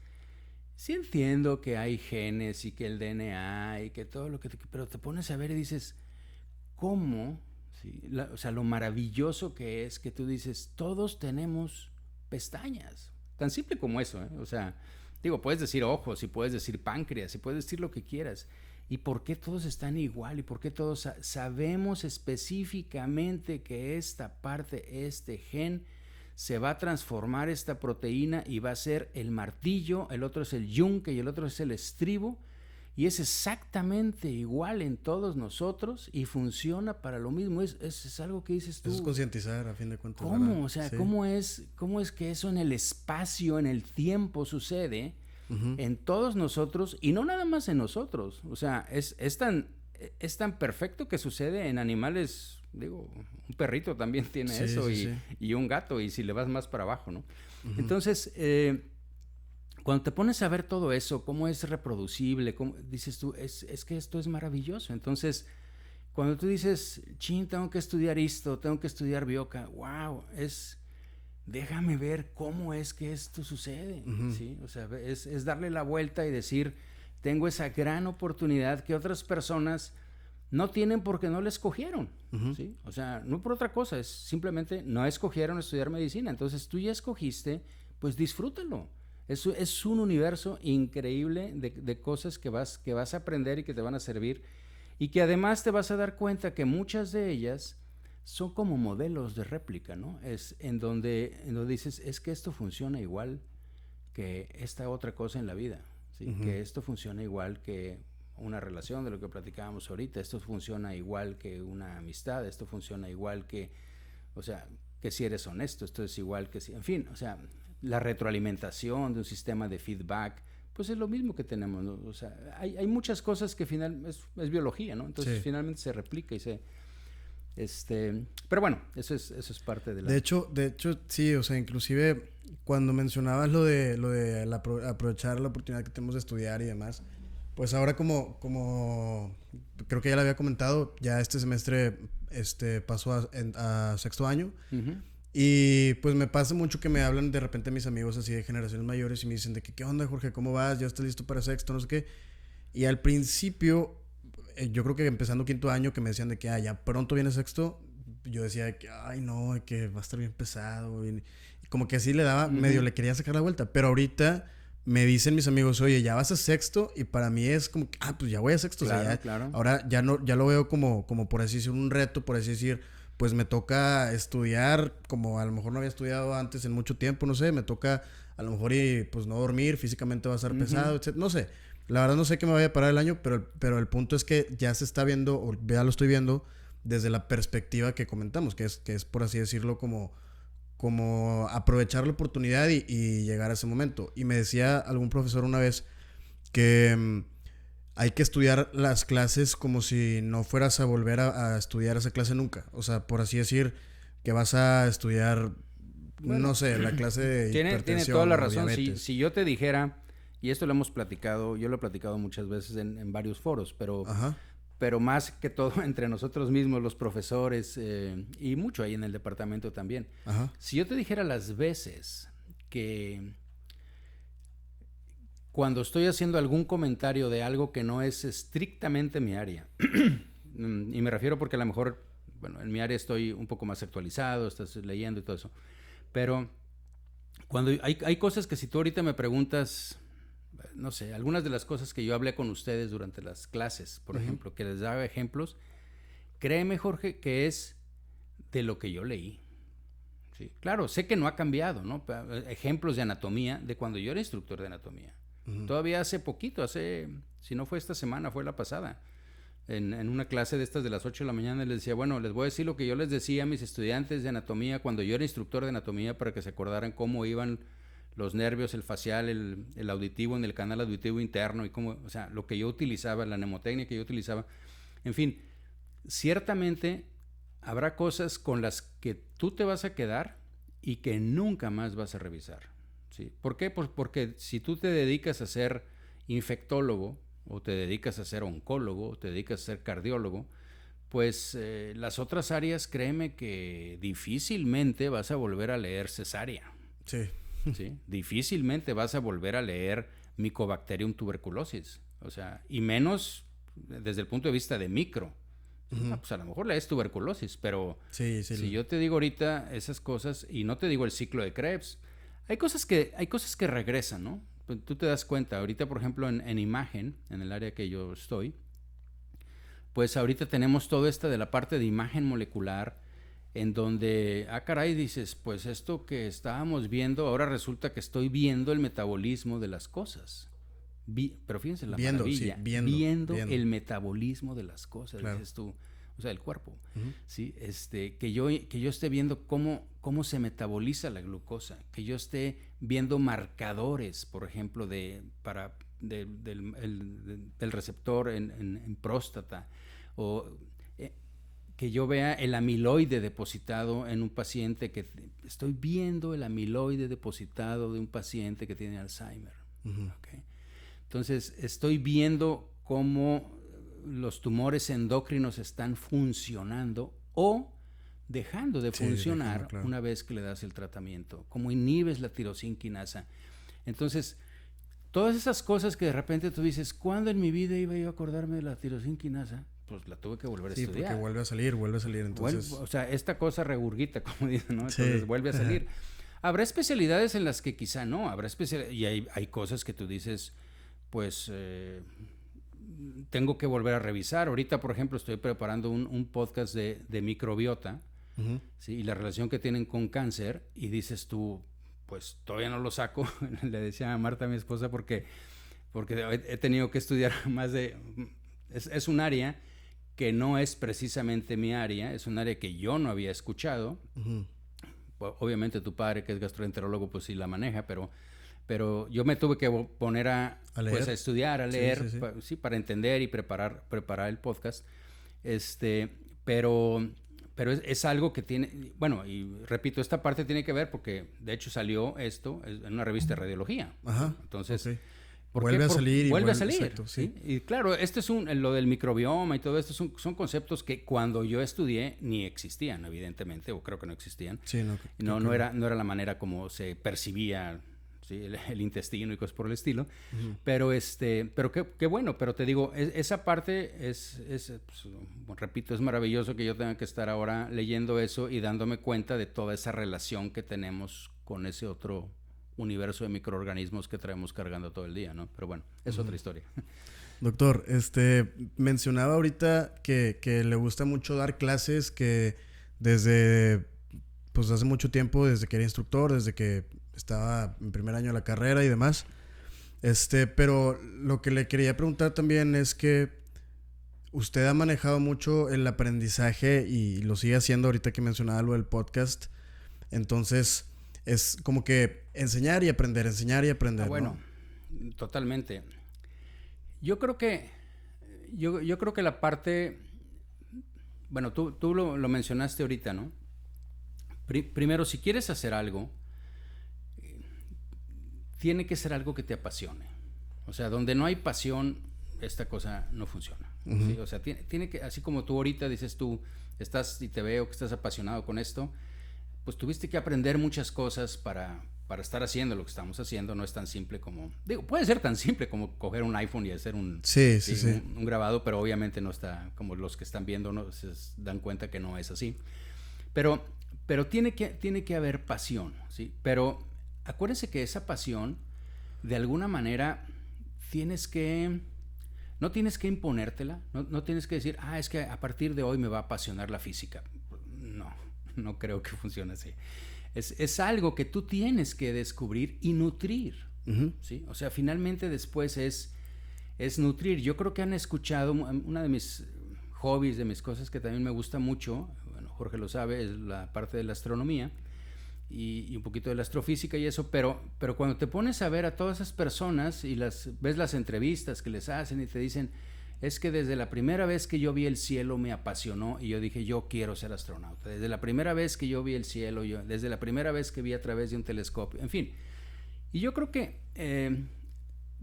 sí entiendo que hay genes y que el DNA y que todo lo que... pero te pones a ver y dices, ¿cómo? Sí, o sea, lo maravilloso que es que tú dices, todos tenemos pestañas. Tan simple como eso, ¿eh? O sea, digo, puedes decir ojos y puedes decir páncreas y puedes decir lo que quieras. ¿Y por qué todos están igual? ¿Y por qué todos sabemos específicamente que esta parte, este gen, se va a transformar esta proteína y va a ser el martillo, el otro es el yunque y el otro es el estribo? Y es exactamente igual en todos nosotros y funciona para lo mismo. Es algo que dices tú. Eso es concientizar, a fin de cuentas. ¿Cómo? ¿Verdad? O sea, Sí. ¿cómo es que eso en el espacio, en el tiempo sucede en todos nosotros y no nada más en nosotros? O sea, es tan perfecto que sucede en animales. Digo, un perrito también tiene eso y un gato, y si le vas más para abajo, ¿no? Entonces, cuando te pones a ver todo eso, cómo es reproducible, dices tú, es que esto es maravilloso. Entonces, cuando tú dices, chin, tengo que estudiar esto, tengo que estudiar bioca, wow, déjame ver cómo es que esto sucede, ¿sí? O sea, es darle la vuelta y decir, tengo esa gran oportunidad que otras personas no tienen porque no la escogieron, ¿sí? O sea, no por otra cosa, es simplemente no escogieron estudiar medicina. Entonces, tú ya escogiste, pues disfrútalo. Es un universo increíble de cosas que vas a aprender y que te van a servir, y que además te vas a dar cuenta que muchas de ellas son como modelos de réplica, ¿no? Es en donde dices, es que esto funciona igual que esta otra cosa en la vida, ¿sí? Que esto funciona igual que una relación, de lo que platicábamos ahorita, esto funciona igual que una amistad, esto funciona igual que, o sea, que si eres honesto, esto es igual que si, en fin, o sea, la retroalimentación de un sistema de feedback, pues es lo mismo que tenemos, ¿no? O sea, hay muchas cosas que finalmente es biología, ¿no? Entonces finalmente se replica y pero bueno, eso es parte de la... De hecho, sí, o sea, inclusive cuando mencionabas lo de aprovechar la oportunidad que tenemos de estudiar y demás, pues ahora como creo que ya lo había comentado, ya este semestre paso a sexto año. Y pues me pasa mucho que me hablan de repente mis amigos así de generaciones mayores y me dicen de que, ¿qué onda, Jorge? ¿Cómo vas? ¿Ya estás listo para sexto? No sé qué. Y al principio, yo creo que empezando quinto año, que me decían de que, ya pronto viene sexto, yo decía de que, ay, no, que va a estar bien pesado. Y como que así le daba, medio le quería sacar la vuelta. Pero ahorita me dicen mis amigos, oye, ya vas a sexto, y para mí es como, pues ya voy a sexto. Claro, o sea, claro. Ahora ya lo veo como por así decir, un reto, por así decir, pues me toca estudiar como a lo mejor no había estudiado antes en mucho tiempo, no sé, me toca a lo mejor y pues no dormir, físicamente va a estar pesado, etc. No sé, la verdad no sé qué me vaya a parar el año, pero el punto es que ya se está viendo, o ya lo estoy viendo desde la perspectiva que comentamos, que es por así decirlo como aprovechar la oportunidad y llegar a ese momento. Y me decía algún profesor una vez que hay que estudiar las clases como si no fueras a volver a estudiar esa clase nunca. O sea, por así decir, que vas a estudiar, bueno, no sé, la clase de hipertensión. Tiene toda la razón. Si yo te dijera, y esto lo hemos platicado, yo lo he platicado muchas veces en varios foros, pero más que todo entre nosotros mismos, los profesores, y mucho ahí en el departamento también. Si yo te dijera las veces que cuando estoy haciendo algún comentario de algo que no es estrictamente mi área, y me refiero porque a lo mejor, bueno, en mi área estoy un poco más actualizado, estás leyendo y todo eso, pero cuando hay cosas que si tú ahorita me preguntas, no sé, algunas de las cosas que yo hablé con ustedes durante las clases, por ejemplo, que les daba ejemplos, créeme, Jorge, que es de lo que yo leí. Sí, claro, sé que no ha cambiado, ¿no? Ejemplos de anatomía de cuando yo era instructor de anatomía. Todavía hace poquito, si no fue esta semana, fue la pasada, en una clase de estas de las 8 de la mañana les decía, bueno, les voy a decir lo que yo les decía a mis estudiantes de anatomía cuando yo era instructor de anatomía, para que se acordaran cómo iban los nervios, el facial, el auditivo en el canal auditivo interno, y cómo, o sea, lo que yo utilizaba, la mnemotecnia que yo utilizaba. En fin, ciertamente habrá cosas con las que tú te vas a quedar y que nunca más vas a revisar, ¿sí? ¿Por qué? Pues porque si tú te dedicas a hacer infectólogo, o te dedicas a ser oncólogo, o te dedicas a ser cardiólogo, pues las otras áreas, créeme que difícilmente vas a volver a leer cesárea. Sí. ¿Sí? Difícilmente vas a volver a leer Mycobacterium tuberculosis. O sea, y menos desde el punto de vista de micro. Pues a lo mejor lees tuberculosis, pero si yo te digo ahorita esas cosas, y no te digo el ciclo de Krebs, hay cosas que regresan, ¿no? Tú te das cuenta, ahorita por ejemplo en imagen, en el área que yo estoy, pues ahorita tenemos todo esto de la parte de imagen molecular, en donde, caray, dices, pues esto que estábamos viendo, ahora resulta que estoy viendo el metabolismo de las cosas. Pero fíjense la maravilla, viendo el metabolismo de las cosas, claro. Dices tú, o sea, el cuerpo, ¿sí? Que yo esté viendo cómo se metaboliza la glucosa, que yo esté viendo marcadores, por ejemplo, del receptor en próstata, o que yo vea el amiloide depositado en un paciente, que estoy viendo el amiloide depositado de un paciente que tiene Alzheimer. ¿Okay? Entonces, estoy viendo cómo los tumores endocrinos están funcionando o dejando de funcionar claro. Una vez que le das el tratamiento, cómo inhibes la tirosina quinasa. Entonces, todas esas cosas que de repente tú dices, ¿cuándo en mi vida iba yo a acordarme de la tirosina quinasa? Pues la tuve que volver a estudiar. Sí, porque vuelve a salir, entonces... O sea, esta cosa regurgita, como dicen, ¿no? Entonces vuelve a salir. Habrá especialidades en las que quizá no, y hay cosas que tú dices, pues tengo que volver a revisar. Ahorita, por ejemplo, estoy preparando un podcast de microbiota, ¿sí? Y la relación que tienen con cáncer, y dices tú, pues todavía no lo saco. Le decía a Marta, mi esposa, porque he tenido que estudiar más de... Es un área que no es precisamente mi área, es un área que yo no había escuchado. Obviamente tu padre, que es gastroenterólogo, pues sí la maneja, pero yo me tuve que poner a estudiar, a leer, sí, para entender y preparar el podcast. Pero es algo que tiene, bueno, y repito, esta parte tiene que ver porque de hecho salió esto en una revista de radiología. Entonces, vuelve a salir. Exacto, ¿sí? Y claro, lo del microbioma y todo esto son conceptos que cuando yo estudié ni existían, evidentemente, o creo que no existían. Sí, no era la manera como se percibía, ¿sí? el intestino y cosas por el estilo. Pero qué bueno, pero te digo, esa parte pues, repito, es maravilloso que yo tenga que estar ahora leyendo eso y dándome cuenta de toda esa relación que tenemos con ese otro universo de microorganismos que traemos cargando todo el día, ¿no? Pero bueno, es otra historia. Doctor, mencionaba ahorita que le gusta mucho dar clases, que desde, pues hace mucho tiempo, desde que era instructor, desde que estaba en primer año de la carrera y demás. Pero lo que le quería preguntar también es que usted ha manejado mucho el aprendizaje y lo sigue haciendo ahorita que mencionaba lo del podcast. Entonces, es como que enseñar y aprender, bueno, ¿no? Totalmente. Yo creo que la parte, bueno, tú lo mencionaste ahorita, ¿no? Primero, si quieres hacer algo, tiene que ser algo que te apasione. O sea, donde no hay pasión, esta cosa no funciona. ¿Sí? O sea, tiene que, así como tú ahorita dices tú, estás y te veo que estás apasionado con esto, pues tuviste que aprender muchas cosas para estar haciendo lo que estamos haciendo. No es tan simple como... Digo, puede ser tan simple como coger un iPhone y hacer un grabado, pero obviamente no está... Como los que están viendo, ¿no? Se dan cuenta que no es así. Pero tiene que haber pasión, ¿sí? Pero acuérdense que esa pasión, de alguna manera, no tienes que imponértela. No tienes que decir, es que a partir de hoy me va a apasionar la física. No creo que funcione así. Es algo que tú tienes que descubrir y nutrir, ¿sí? O sea, finalmente después es nutrir. Yo creo que han escuchado, una de mis hobbies, de mis cosas que también me gusta mucho, bueno, Jorge lo sabe, es la parte de la astronomía y un poquito de la astrofísica y eso, pero cuando te pones a ver a todas esas personas y ves las entrevistas que les hacen y te dicen... Es que desde la primera vez que yo vi el cielo me apasionó y yo dije, yo quiero ser astronauta. Desde la primera vez que yo vi el cielo, desde la primera vez que vi a través de un telescopio, en fin. Y yo creo que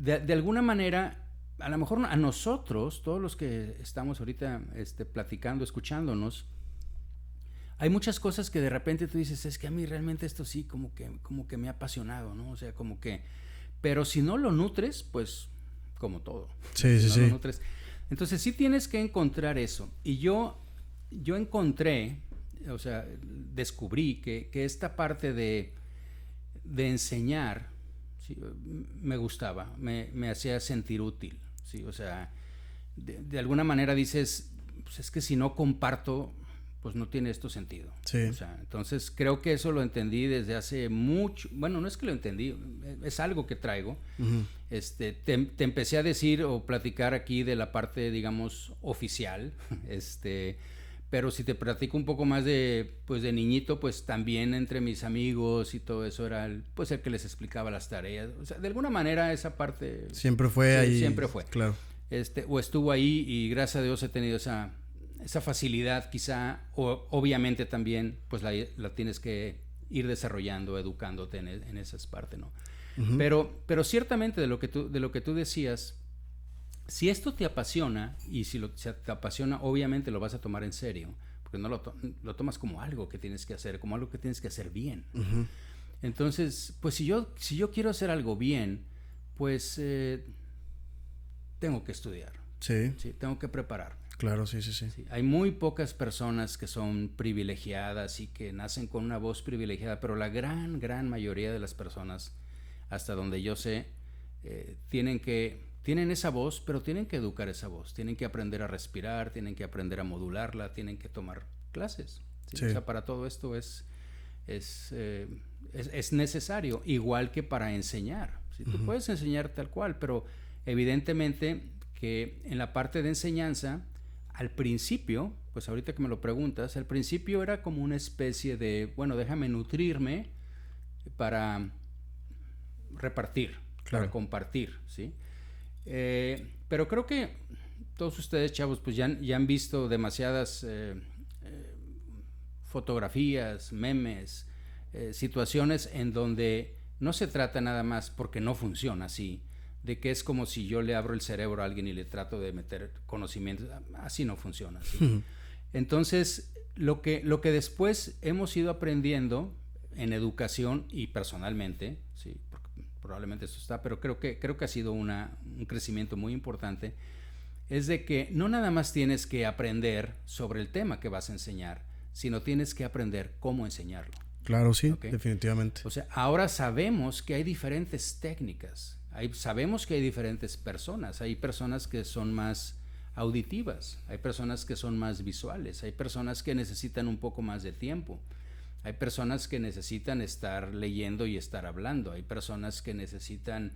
de alguna manera, a lo mejor a nosotros, todos los que estamos ahorita platicando, escuchándonos, hay muchas cosas que de repente tú dices, es que a mí realmente esto sí como que me ha apasionado, ¿no? O sea, como que... Pero si no lo nutres, pues como todo. Sí, si sí, no sí. lo nutres. Entonces sí tienes que encontrar eso. Y yo encontré, o sea, descubrí que esta parte de enseñar, ¿sí? Me gustaba, me hacía sentir útil, ¿sí? O sea, de alguna manera dices, pues es que si no comparto, pues no tiene esto sentido. Sí. O sea, entonces creo que eso lo entendí desde hace mucho. Bueno, no es que lo entendí, es algo que traigo. Uh-huh. Te empecé a decir o platicar aquí de la parte, digamos, oficial. Pero si te platico un poco más de niñito, pues también entre mis amigos y todo eso era el que les explicaba las tareas. O sea, de alguna manera esa parte... Siempre fue ahí. Siempre fue. Claro. O estuvo ahí y gracias a Dios he tenido esa facilidad quizá, o obviamente también pues la tienes que ir desarrollando, educándote en esas partes, ¿no? Uh-huh. Pero ciertamente de lo que tú decías, si esto te apasiona, y si te apasiona, obviamente lo vas a tomar en serio, porque no lo tomas como algo que tienes que hacer, como algo que tienes que hacer bien. Uh-huh. Entonces, pues si yo quiero hacer algo bien, pues tengo que estudiar. Sí. Sí, tengo que prepararme. Claro, sí. Hay muy pocas personas que son privilegiadas y que nacen con una voz privilegiada, pero la gran mayoría de las personas, hasta donde yo sé, tienen esa voz, pero tienen que educar esa voz, tienen que aprender a respirar, tienen que aprender a modularla, tienen que tomar clases. ¿Sí? Sí. O sea, para todo esto es necesario, igual que para enseñar. ¿Sí? Uh-huh. Tú puedes enseñar tal cual, pero evidentemente que en la parte de enseñanza, al principio, pues ahorita que me lo preguntas, al principio era como una especie de, bueno, déjame nutrirme para repartir, claro, para compartir, ¿sí? Pero creo que todos ustedes, chavos, pues ya han visto demasiadas fotografías, memes, situaciones en donde no se trata nada más porque no funciona así, de que es como si yo le abro el cerebro a alguien y le trato de meter conocimientos. Así no funciona. ¿Sí? Uh-huh. Entonces, lo que después hemos ido aprendiendo en educación y personalmente, sí, probablemente eso está, pero creo que ha sido un crecimiento muy importante, es de que no nada más tienes que aprender sobre el tema que vas a enseñar, sino tienes que aprender cómo enseñarlo. Claro, sí, ¿okay? Definitivamente. O sea, ahora sabemos que hay diferentes técnicas. Sabemos que hay diferentes personas. Hay personas que son más auditivas, hay personas que son más visuales, hay personas que necesitan un poco más de tiempo, hay personas que necesitan estar leyendo y estar hablando, hay personas que necesitan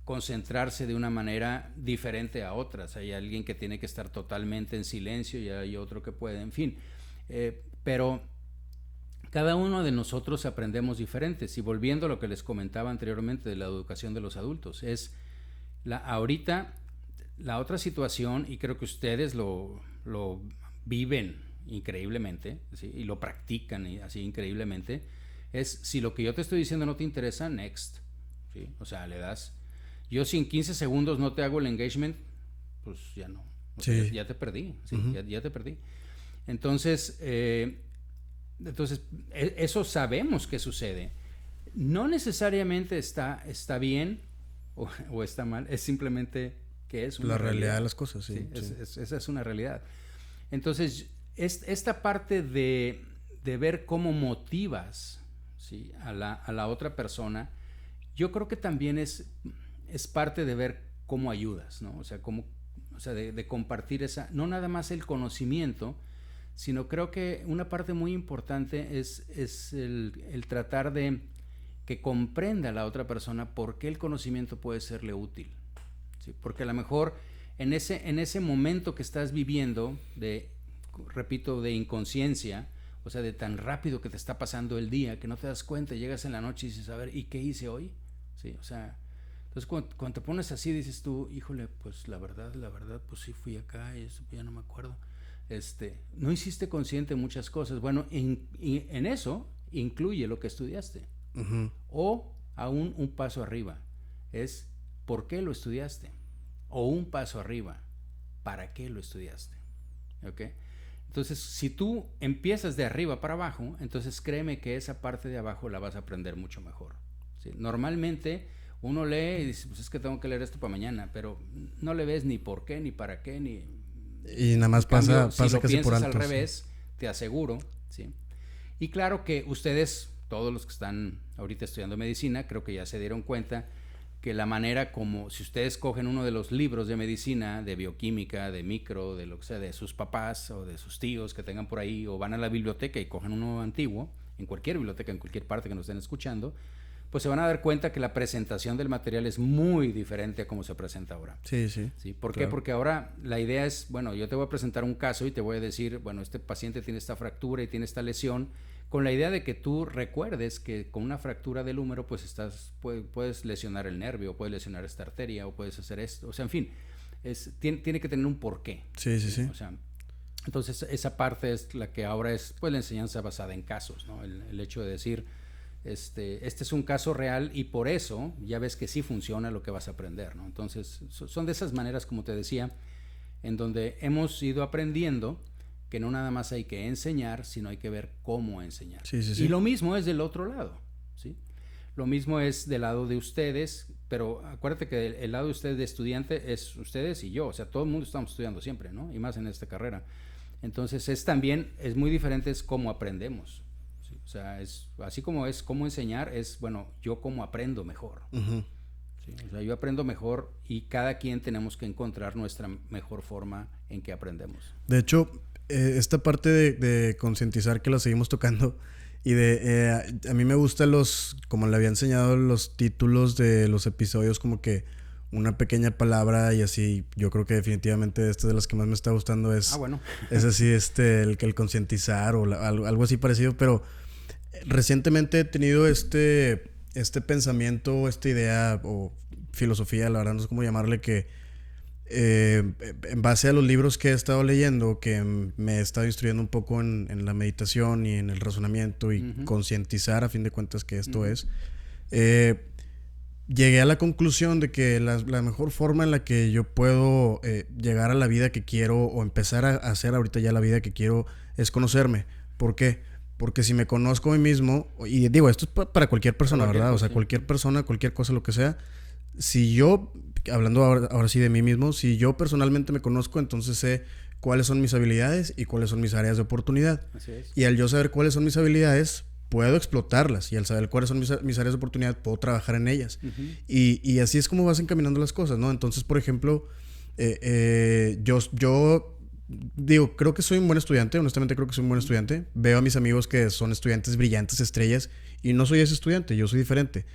concentrarse de una manera diferente a otras, hay alguien que tiene que estar totalmente en silencio y hay otro que puede, en fin, pero cada uno de nosotros aprendemos diferentes. Y volviendo a lo que les comentaba anteriormente de la educación de los adultos, es ahorita la otra situación, y creo que ustedes lo viven increíblemente, ¿sí? Y lo practican así increíblemente, es si lo que yo te estoy diciendo no te interesa, next, ¿sí? O sea, le das. Yo si en 15 segundos no te hago el engagement, pues ya no, sí. ya te perdí, ¿sí? Uh-huh. ya te perdí. Entonces eso sabemos que sucede. No necesariamente está bien o está mal, es simplemente que es una realidad de las cosas, sí. Esa es una realidad. Entonces, esta parte de ver cómo motivas, ¿sí? a la otra persona, yo creo que también es parte de ver cómo ayudas, ¿no? O sea, de compartir no nada más el conocimiento, sino creo que una parte muy importante es el tratar de que comprenda a la otra persona por qué el conocimiento puede serle útil, ¿sí? Porque a lo mejor en ese momento que estás viviendo de inconsciencia, o sea, de tan rápido que te está pasando el día que no te das cuenta, llegas en la noche y dices, a ver, ¿y qué hice hoy? ¿Sí? O sea, entonces cuando te pones así dices tú, híjole, pues la verdad, pues sí fui acá y eso ya no me acuerdo. No hiciste consciente muchas cosas. Bueno, en eso incluye lo que estudiaste. Uh-huh. O aún un paso arriba, es ¿por qué lo estudiaste? O un paso arriba, ¿para qué lo estudiaste? ¿Ok? Entonces, si tú empiezas de arriba para abajo, entonces créeme que esa parte de abajo la vas a aprender mucho mejor, ¿sí? Normalmente uno lee y dice, pues es que tengo que leer esto para mañana, pero no le ves ni por qué, ni para qué, ni... Y nada más pasa si lo casi por piensas alto. al revés, te aseguro, ¿sí? Y claro que ustedes, todos los que están ahorita estudiando medicina, creo que ya se dieron cuenta que la manera como, si ustedes cogen uno de los libros de medicina, de bioquímica, de micro, de lo que sea, de sus papás o de sus tíos que tengan por ahí, o van a la biblioteca y cogen uno antiguo, en cualquier biblioteca, en cualquier parte que nos estén escuchando, pues se van a dar cuenta que la presentación del material es muy diferente a cómo se presenta ahora. Sí, sí. ¿Sí? ¿Por Claro. qué? Porque ahora la idea es, bueno, yo te voy a presentar un caso y te voy a decir, bueno, este paciente tiene esta fractura y tiene esta lesión, con la idea de que tú recuerdes que con una fractura del húmero, pues puedes lesionar el nervio, puedes lesionar esta arteria, o puedes hacer esto, o sea, en fin, tiene que tener un porqué. Sí, sí, sí. O sea, entonces esa parte es la que ahora es, pues, la enseñanza basada en casos, ¿no? El hecho de decir, este es un caso real y por eso ya ves que sí funciona lo que vas a aprender, ¿no? Entonces, son de esas maneras, como te decía, en donde hemos ido aprendiendo que no nada más hay que enseñar, sino hay que ver cómo enseñar. Sí, sí, sí. Y lo mismo es del otro lado, ¿sí? Lo mismo es del lado de ustedes, pero acuérdate que el lado de ustedes de estudiante es ustedes y yo, o sea, todo el mundo estamos estudiando siempre, ¿no? Y más en esta carrera. Entonces, es muy diferente es cómo aprendemos, ¿sí? O sea, así como es cómo enseñar, es, bueno, yo cómo aprendo mejor. Uh-huh. ¿Sí? O sea, yo aprendo mejor y cada quien tenemos que encontrar nuestra mejor forma en que aprendemos. De hecho, esta parte de concientizar que la seguimos tocando y a mí me gustan como le había enseñado, los títulos de los episodios, como que una pequeña palabra y así. Yo creo que definitivamente esta de las que más me está gustando es, bueno. es así, el concientizar o algo así parecido, pero recientemente he tenido este pensamiento, esta idea o filosofía, la verdad no sé cómo llamarle, que en base a los libros que he estado leyendo, que me he estado instruyendo un poco en la meditación y en el razonamiento y Uh-huh. concientizar a fin de cuentas que esto Uh-huh. es, llegué a la conclusión de que la mejor forma en la que yo puedo llegar a la vida que quiero o empezar a hacer ahorita ya la vida que quiero es conocerme. ¿Por qué? Porque si me conozco a mí mismo, y digo, esto es para cualquier persona, ¿verdad? O sea, cualquier persona, cualquier cosa, lo que sea. Si yo, hablando ahora sí de mí mismo, si yo personalmente me conozco, entonces sé cuáles son mis habilidades y cuáles son mis áreas de oportunidad. Así es. Y al yo saber cuáles son mis habilidades, puedo explotarlas. Y al saber cuáles son mis áreas de oportunidad, puedo trabajar en ellas. Uh-huh. Y así es como vas encaminando las cosas, ¿no? Entonces, por ejemplo, yo digo, creo que soy un buen estudiante. Honestamente creo que soy un buen estudiante. Veo a mis amigos que son estudiantes brillantes, estrellas, y no soy ese estudiante, yo soy diferente.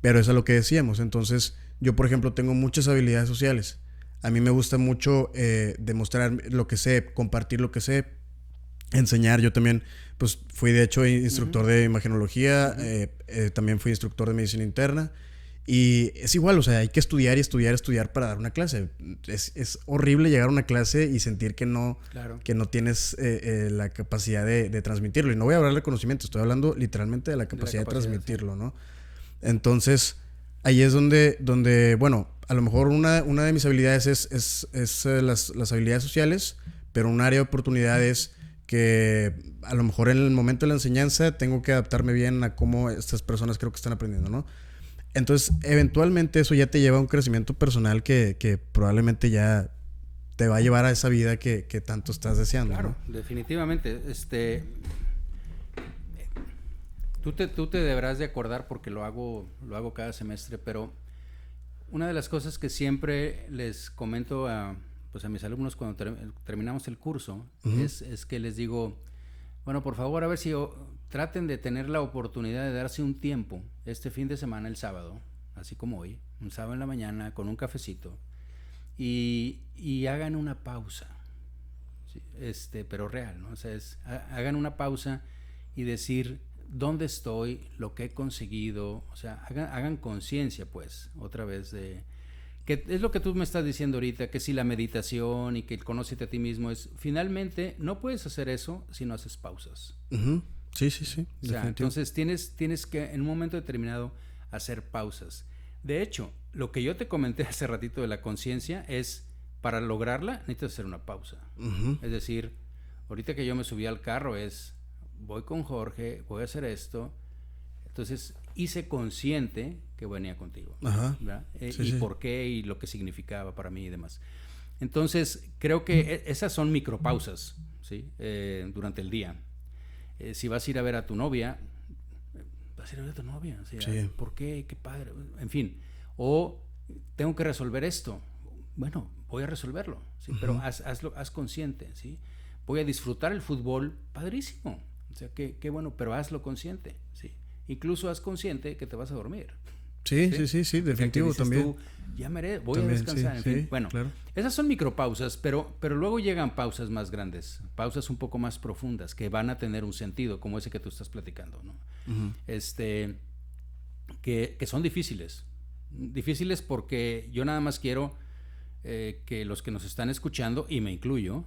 Pero es a lo que decíamos. Entonces, yo, por ejemplo, tengo muchas habilidades sociales. A mí me gusta mucho demostrar lo que sé, compartir lo que sé, enseñar. Yo también, pues, fui de hecho instructor de imagenología, también fui instructor de medicina interna. Y es igual, o sea, hay que estudiar y estudiar, estudiar para dar una clase. Es horrible llegar a una clase y sentir que no tienes la capacidad de transmitirlo. Y no voy a hablar de conocimiento, estoy hablando literalmente de la capacidad de transmitirlo, ¿no? Entonces, ahí es donde bueno, a lo mejor una de mis habilidades es las habilidades sociales, pero un área de oportunidad es que a lo mejor en el momento de la enseñanza tengo que adaptarme bien a cómo estas personas creo que están aprendiendo, ¿no? Entonces, eventualmente eso ya te lleva a un crecimiento personal que probablemente ya te va a llevar a esa vida que tanto estás deseando. Claro, ¿no? definitivamente. Tú te deberás de acordar porque lo hago cada semestre, pero una de las cosas que siempre les comento a mis alumnos cuando terminamos el curso es que les digo, bueno, por favor, a ver si traten de tener la oportunidad de darse un tiempo este fin de semana, el sábado, así como hoy, un sábado en la mañana con un cafecito y hagan una pausa, ¿sí? Pero real, ¿no? O sea, hagan una pausa y decir dónde estoy, lo que he conseguido, o sea, hagan conciencia, pues, otra vez de que es lo que tú me estás diciendo ahorita, que si la meditación y que el conócete a ti mismo finalmente no puedes hacer eso si no haces pausas. Uh-huh. Sí. O sea, entonces tienes que en un momento determinado hacer pausas. De hecho, lo que yo te comenté hace ratito de la conciencia es, para lograrla, necesitas hacer una pausa. Es decir, ahorita que yo me subí al carro voy con Jorge, voy a hacer esto. Entonces, hice consciente que venía contigo. Ajá. Y por qué y lo que significaba para mí y demás. Entonces, creo que esas son micropausas, ¿sí? Durante el día. Si vas a ir a ver a tu novia, vas a ir a ver a tu novia. O sea, ¿por qué? Qué padre. En fin. O tengo que resolver esto. Bueno, voy a resolverlo, ¿sí? Pero haz consciente, ¿sí? Voy a disfrutar el fútbol, padrísimo. O sea, qué bueno, pero hazlo consciente, ¿sí? Incluso haz consciente que te vas a dormir. Sí, definitivo dices también. Tú, voy a descansar, en fin. Bueno, claro. Esas son micropausas, pero luego llegan pausas más grandes, pausas un poco más profundas, que van a tener un sentido, como ese que tú estás platicando, ¿no? Que son difíciles. Difíciles porque yo nada más quiero que los que nos están escuchando, y me incluyo,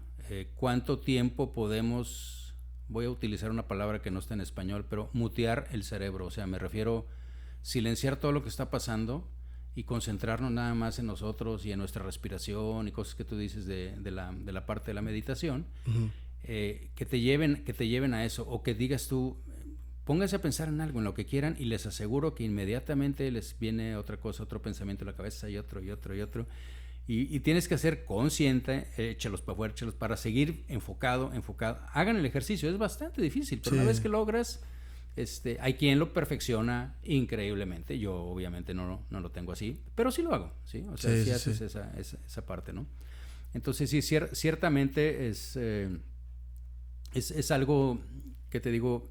cuánto tiempo podemos, voy a utilizar una palabra que no está en español, pero mutear el cerebro. O sea, me refiero silenciar todo lo que está pasando y concentrarnos nada más en nosotros y en nuestra respiración y cosas que tú dices de la parte de la meditación, que te lleven a eso, o que digas tú, pónganse a pensar en algo, en lo que quieran, y les aseguro que inmediatamente les viene otra cosa, otro pensamiento a la cabeza, y otro. Y tienes que ser consciente, échalos para afuera, échalos para seguir enfocado. Hagan el ejercicio, es bastante difícil, pero una vez que logras, hay quien lo perfecciona increíblemente. Yo obviamente no lo tengo así, pero sí lo hago, ¿sí? O sea, sí haces esa parte, ¿no? Entonces sí, ciertamente es algo que te digo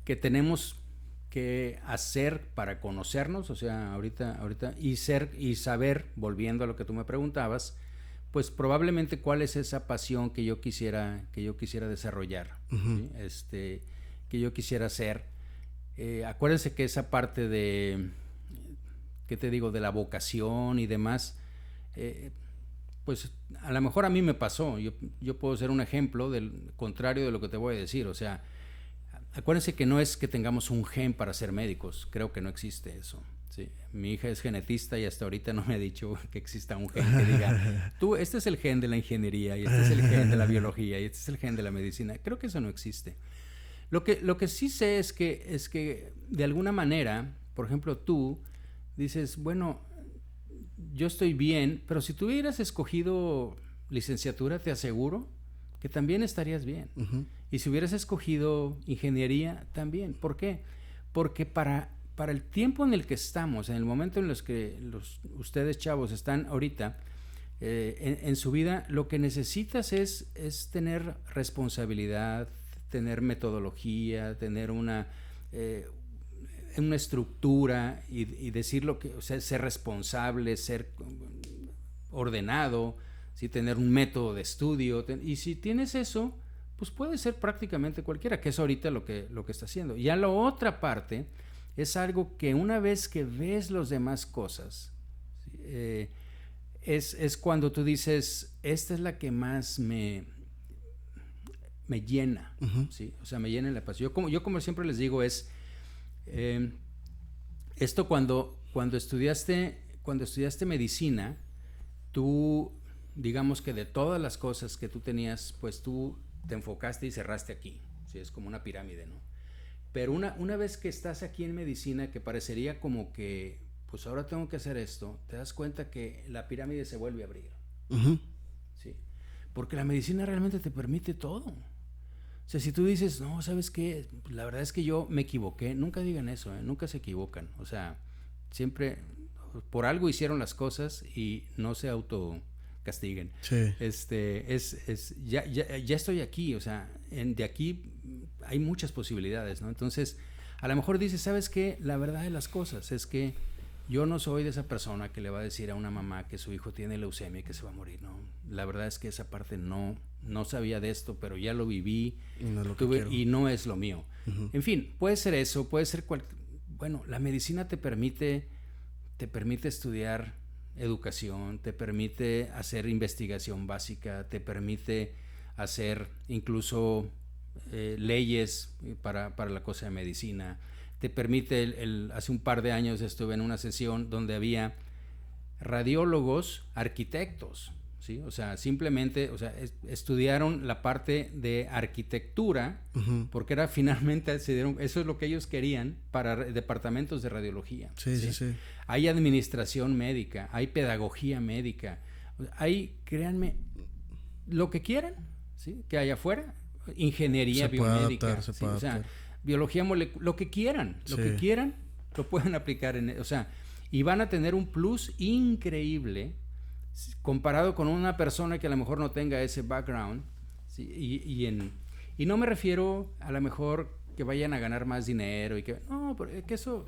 que tenemos que hacer para conocernos, o sea, ahorita y saber, volviendo a lo que tú me preguntabas, pues probablemente cuál es esa pasión que yo quisiera desarrollar, ¿sí? Que yo quisiera hacer. Acuérdense que esa parte de, ¿qué te digo?, de la vocación y demás, pues a lo mejor a mí me pasó. Yo puedo ser un ejemplo del contrario de lo que te voy a decir. O sea, acuérdense que no es que tengamos un gen para ser médicos. Creo que no existe eso, ¿sí? Mi hija es genetista y hasta ahorita no me ha dicho que exista un gen que diga, tú, este es el gen de la ingeniería, y este es el gen de la biología, y este es el gen de la medicina. Creo que eso no existe. Lo que sí sé es que de alguna manera, por ejemplo, tú dices, bueno, yo estoy bien, pero si tú hubieras escogido licenciatura, te aseguro que también estarías bien. Y si hubieras escogido ingeniería, también. ¿Por qué? Porque para el tiempo en el que estamos, en el momento en los que ustedes chavos están ahorita, en su vida, lo que necesitas es tener responsabilidad, tener metodología, tener una estructura y decir lo que, o sea, ser responsable, ser ordenado, ¿sí? Tener un método de estudio. Y si tienes eso, pues puede ser prácticamente cualquiera, que es ahorita lo que está haciendo. Ya la otra parte es algo que una vez que ves las demás cosas, ¿sí? Es cuando tú dices, esta es la que más me llena, ¿sí? O sea, me llena la pasión. Yo como siempre les digo, es esto cuando estudiaste medicina, tú, digamos que de todas las cosas que tú tenías, pues tú te enfocaste y cerraste aquí, ¿sí? Es como una pirámide, ¿no? Pero una vez que estás aquí en medicina, que parecería como que, pues ahora tengo que hacer esto, te das cuenta que la pirámide se vuelve a abrir, ¿sí? Porque la medicina realmente te permite todo. O sea, si tú dices, no, ¿sabes qué? La verdad es que yo me equivoqué. Nunca digan eso, nunca se equivocan. O sea, siempre por algo hicieron las cosas y no se autocastiguen. Sí. Ya estoy aquí, o sea, de aquí hay muchas posibilidades, ¿no? Entonces, a lo mejor dices, ¿sabes qué? La verdad de las cosas es que yo no soy de esa persona que le va a decir a una mamá que su hijo tiene leucemia y que se va a morir, ¿no? La verdad es que esa parte no sabía de esto, pero ya lo viví y no es lo mío. En fin, puede ser eso, puede ser bueno, la medicina te permite estudiar educación, te permite hacer investigación básica, te permite hacer incluso leyes para la cosa de medicina, te permite, hace un par de años estuve en una sesión donde había radiólogos, arquitectos, ¿sí? O sea, simplemente, o sea, estudiaron la parte de arquitectura, porque era finalmente, eso es lo que ellos querían para departamentos de radiología. Sí. Hay administración médica, hay pedagogía médica, hay, créanme, lo que quieran, ¿sí? Que hay afuera, ingeniería biomédica, se ¿sí? puede O sea, adaptar. biología molecular, lo que quieran, lo pueden aplicar o sea, y van a tener un plus increíble comparado con una persona que a lo mejor no tenga ese background, ¿sí? Y no me refiero a lo mejor que vayan a ganar más dinero no, porque eso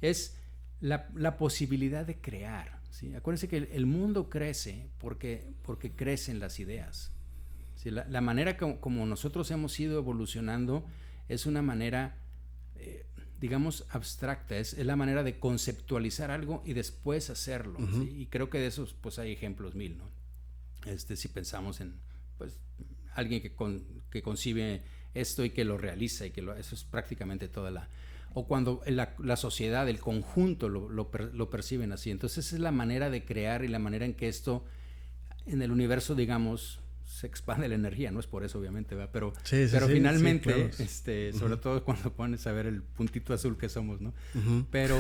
es la posibilidad de crear, ¿sí? Acuérdense que el mundo crece porque crecen las ideas, ¿sí? La manera como nosotros hemos ido evolucionando es una manera digamos abstracta, es la manera de conceptualizar algo y después hacerlo, ¿sí? Y creo que de esos pues hay ejemplos mil, ¿no? Si pensamos en pues alguien que concibe esto y que lo realiza y eso es prácticamente toda o cuando la sociedad, el conjunto lo perciben así. Entonces esa es la manera de crear y la manera en que esto en el universo, digamos, se expande la energía, no es por eso obviamente, ¿verdad? Pero finalmente, claro. Sobre todo cuando pones a ver el puntito azul que somos, ¿no? Pero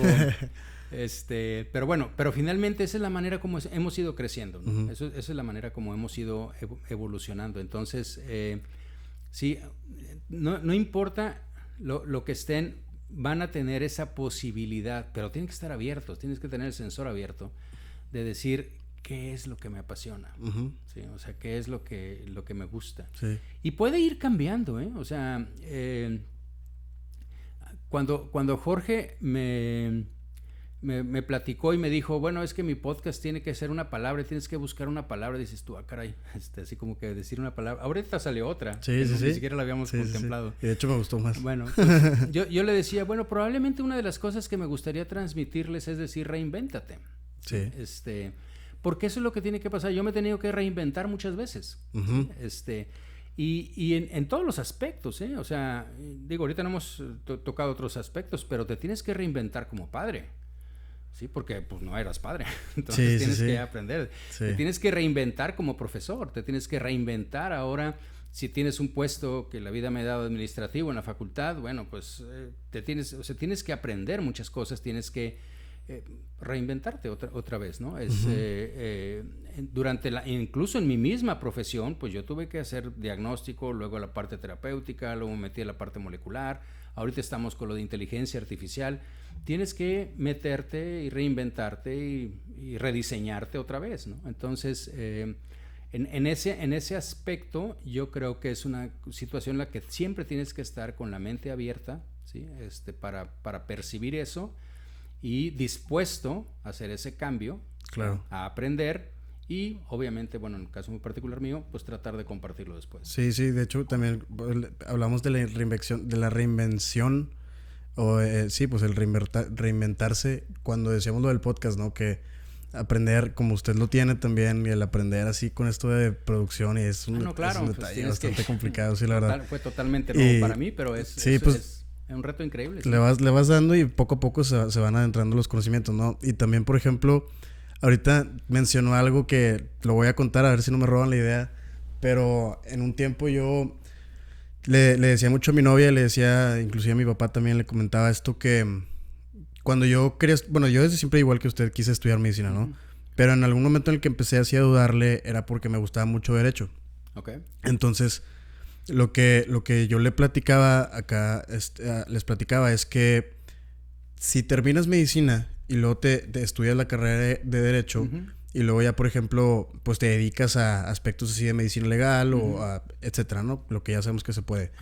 bueno, pero finalmente esa es la manera como hemos ido creciendo, ¿no? Esa es la manera como hemos ido evolucionando. Entonces, sí, no importa lo que estén, van a tener esa posibilidad, pero tienen que estar abiertos, tienes que tener el sensor abierto de decir qué es lo que me apasiona, ¿sí? O sea, qué es lo que me gusta. Sí. Y puede ir cambiando, ¿eh? O sea, cuando Jorge me platicó y me dijo, bueno, es que mi podcast tiene que ser una palabra, tienes que buscar una palabra, dices tú, caray, así como que decir una palabra. Ahorita salió otra, ni siquiera la habíamos contemplado. Y de hecho me gustó más. Bueno, pues, yo le decía, bueno, probablemente una de las cosas que me gustaría transmitirles es decir, reinvéntate. Sí. Porque eso es lo que tiene que pasar. Yo me he tenido que reinventar muchas veces. Y en todos los aspectos, ¿eh? O sea, digo, ahorita no hemos tocado otros aspectos, pero te tienes que reinventar como padre, ¿sí? Porque pues no eras padre, entonces tienes que aprender. Sí. Te tienes que reinventar como profesor, te tienes que reinventar ahora. Si tienes un puesto que la vida me ha dado administrativo en la facultad, bueno, pues tienes que aprender muchas cosas, tienes que reinventarte otra vez, ¿no? Incluso en mi misma profesión, pues yo tuve que hacer diagnóstico, luego la parte terapéutica, luego me metí a la parte molecular, ahorita estamos con lo de inteligencia artificial. Tienes que meterte y reinventarte y rediseñarte otra vez, ¿no? Entonces, en ese aspecto, yo creo que es una situación en la que siempre tienes que estar con la mente abierta, ¿sí? Para percibir eso y dispuesto a hacer ese cambio, claro, a aprender y obviamente, bueno, en el caso muy particular mío, pues tratar de compartirlo después. Sí, de hecho también hablamos de la reinvención o sí, pues el reinventarse cuando decíamos lo del podcast, ¿no? Que aprender como usted lo tiene también y el aprender así con esto de producción y es un detalle bastante complicado, sí, la verdad. Fue totalmente nuevo para mí, pero es un reto increíble. ¿Sí? Le vas dando y poco a poco se van adentrando los conocimientos, ¿no? Y también, por ejemplo, ahorita mencionó algo que lo voy a contar a ver si no me roban la idea, pero en un tiempo yo le decía mucho a mi novia, le decía, inclusive a mi papá también le comentaba esto que cuando yo quería, bueno, yo desde siempre igual que usted quise estudiar medicina, ¿no? Pero en algún momento en el que empecé así a dudarle era porque me gustaba mucho derecho. Okay. Entonces, lo que yo le platicaba acá, les platicaba es que si terminas medicina y luego te estudias la carrera de derecho y luego ya, por ejemplo, pues te dedicas a aspectos así de medicina legal o a etcétera, ¿no? Lo que ya sabemos que se puede.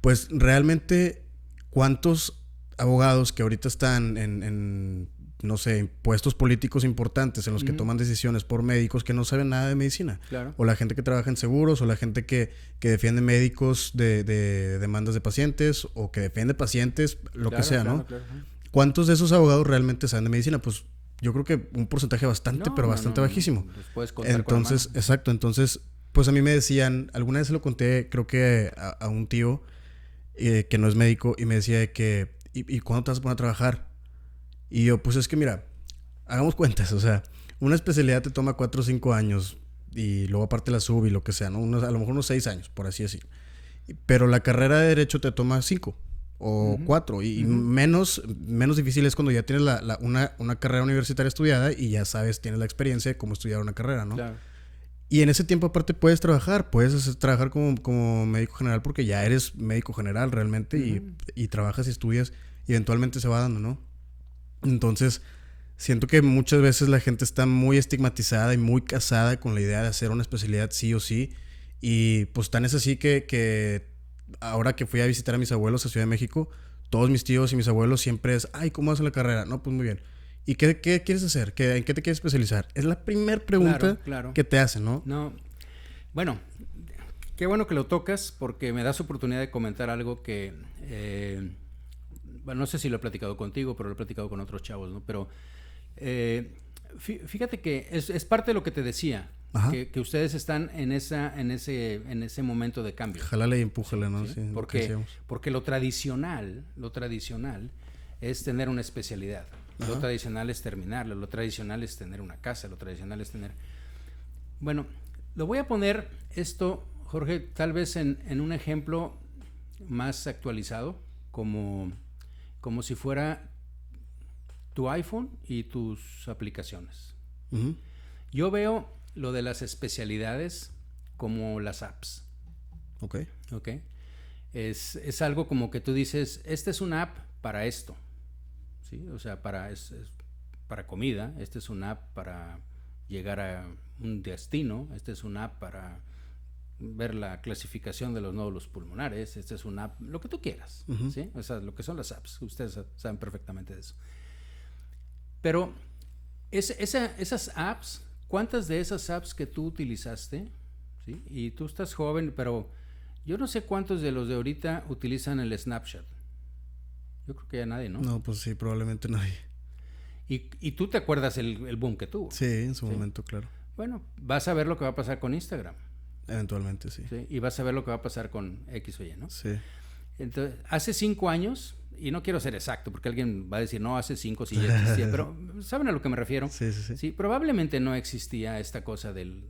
Pues realmente, ¿cuántos abogados que ahorita están en no sé, puestos políticos importantes en los que toman decisiones por médicos que no saben nada de medicina? Claro. O la gente que trabaja en seguros, o la gente que defiende médicos de demandas de pacientes, o que defiende pacientes, lo que sea, ¿no? Claro. ¿Cuántos de esos abogados realmente saben de medicina? Pues yo creo que un porcentaje bastante bajísimo. Los puedes contar. Entonces, exacto. Entonces, pues a mí me decían, alguna vez se lo conté, creo que a un tío que no es médico, y me decía de que ¿y cuándo te vas a poner a trabajar? Y yo, pues es que mira, hagamos cuentas, o sea, una especialidad te toma 4 o 5 años y luego aparte la sub y lo que sea, ¿no? A lo mejor unos 6 años, por así decir. Pero la carrera de Derecho te toma 5 o 4 y menos difícil es cuando ya tienes una carrera universitaria estudiada y ya sabes, tienes la experiencia de cómo estudiar una carrera, ¿no? Claro. Y en ese tiempo aparte puedes trabajar como médico general porque ya eres médico general realmente y trabajas y estudias y eventualmente se va dando, ¿no? Entonces, siento que muchas veces la gente está muy estigmatizada y muy casada con la idea de hacer una especialidad sí o sí. Y pues tan es así que ahora que fui a visitar a mis abuelos a Ciudad de México, todos mis tíos y mis abuelos siempre es, ay, ¿cómo hacen la carrera? No, pues muy bien. ¿Y qué quieres hacer? ¿En qué te quieres especializar? Es la primera pregunta que te hacen, ¿no? No, bueno, qué bueno que lo tocas porque me das oportunidad de comentar algo que, bueno, no sé si lo he platicado contigo, pero lo he platicado con otros chavos, ¿no? Pero fíjate que es parte de lo que te decía, que ustedes están en ese momento de cambio. Jálale y empújale, ¿no? Sí, sí, porque lo tradicional es tener una especialidad. Lo tradicional es terminarlo, lo tradicional es tener una casa, lo tradicional es tener... Bueno, lo voy a poner esto, Jorge, tal vez en un ejemplo más actualizado, como si fuera tu iPhone y tus aplicaciones. Yo veo lo de las especialidades como las apps. Ok. Es algo como que tú dices, esta es una app para esto. ¿Sí? O sea, es para comida, esta es una app para llegar a un destino, esta es una app para ver la clasificación de los nódulos pulmonares, esta es una app, lo que tú quieras, ¿sí? O sea, lo que son las apps, ustedes saben perfectamente de eso. Pero esas apps, ¿cuántas de esas apps que tú utilizaste? ¿Sí? Y tú estás joven, pero yo no sé cuántos de los de ahorita utilizan el Snapchat. Yo creo que ya nadie, ¿no? No, pues sí, probablemente nadie. Y tú te acuerdas el boom que tuvo. Sí, en su momento, claro. Bueno, vas a ver lo que va a pasar con Instagram. Eventualmente, sí. Y vas a ver lo que va a pasar con X o Y, ¿no? Sí. Entonces, hace 5 años, y no quiero ser exacto, porque alguien va a decir, no, hace 5 sí ya existía, pero ¿saben a lo que me refiero? Sí. Probablemente no existía esta cosa del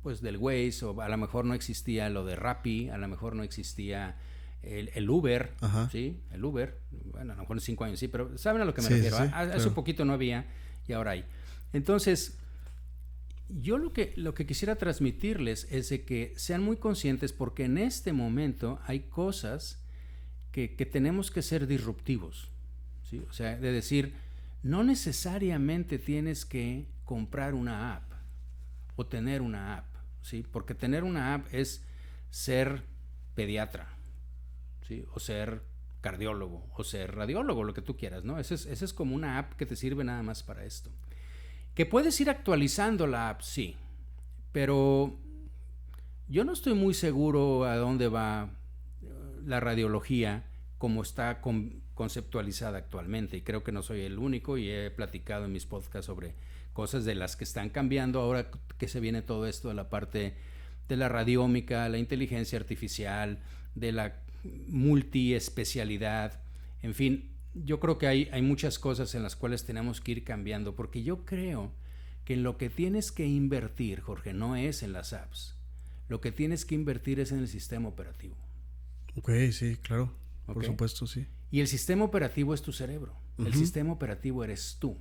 Waze, o a lo mejor no existía lo de Rappi, a lo mejor no existía el Uber, ¿sí? El Uber, bueno, a lo mejor en 5 años sí, pero ¿saben a lo que me refiero? Hace un poquito no había y ahora hay. Entonces, yo lo que quisiera transmitirles es de que sean muy conscientes porque en este momento hay cosas que tenemos que ser disruptivos, ¿sí? O sea, de decir, no necesariamente tienes que comprar una app o tener una app, ¿sí? Porque tener una app es ser pediatra, ¿sí? O ser cardiólogo o ser radiólogo, lo que tú quieras, ¿no? Esa es como una app que te sirve nada más para esto. Que puedes ir actualizando la app, sí, pero yo no estoy muy seguro a dónde va la radiología como está conceptualizada actualmente, y creo que no soy el único y he platicado en mis podcasts sobre cosas de las que están cambiando ahora que se viene todo esto de la parte de la radiómica, la inteligencia artificial, de la multiespecialidad, en fin. Yo creo que hay muchas cosas en las cuales tenemos que ir cambiando, porque yo creo que en lo que tienes que invertir, Jorge, no es en las apps. Lo que tienes que invertir es en el sistema operativo. Ok, sí, claro. Por supuesto, sí. Y el sistema operativo es tu cerebro. El sistema operativo eres tú.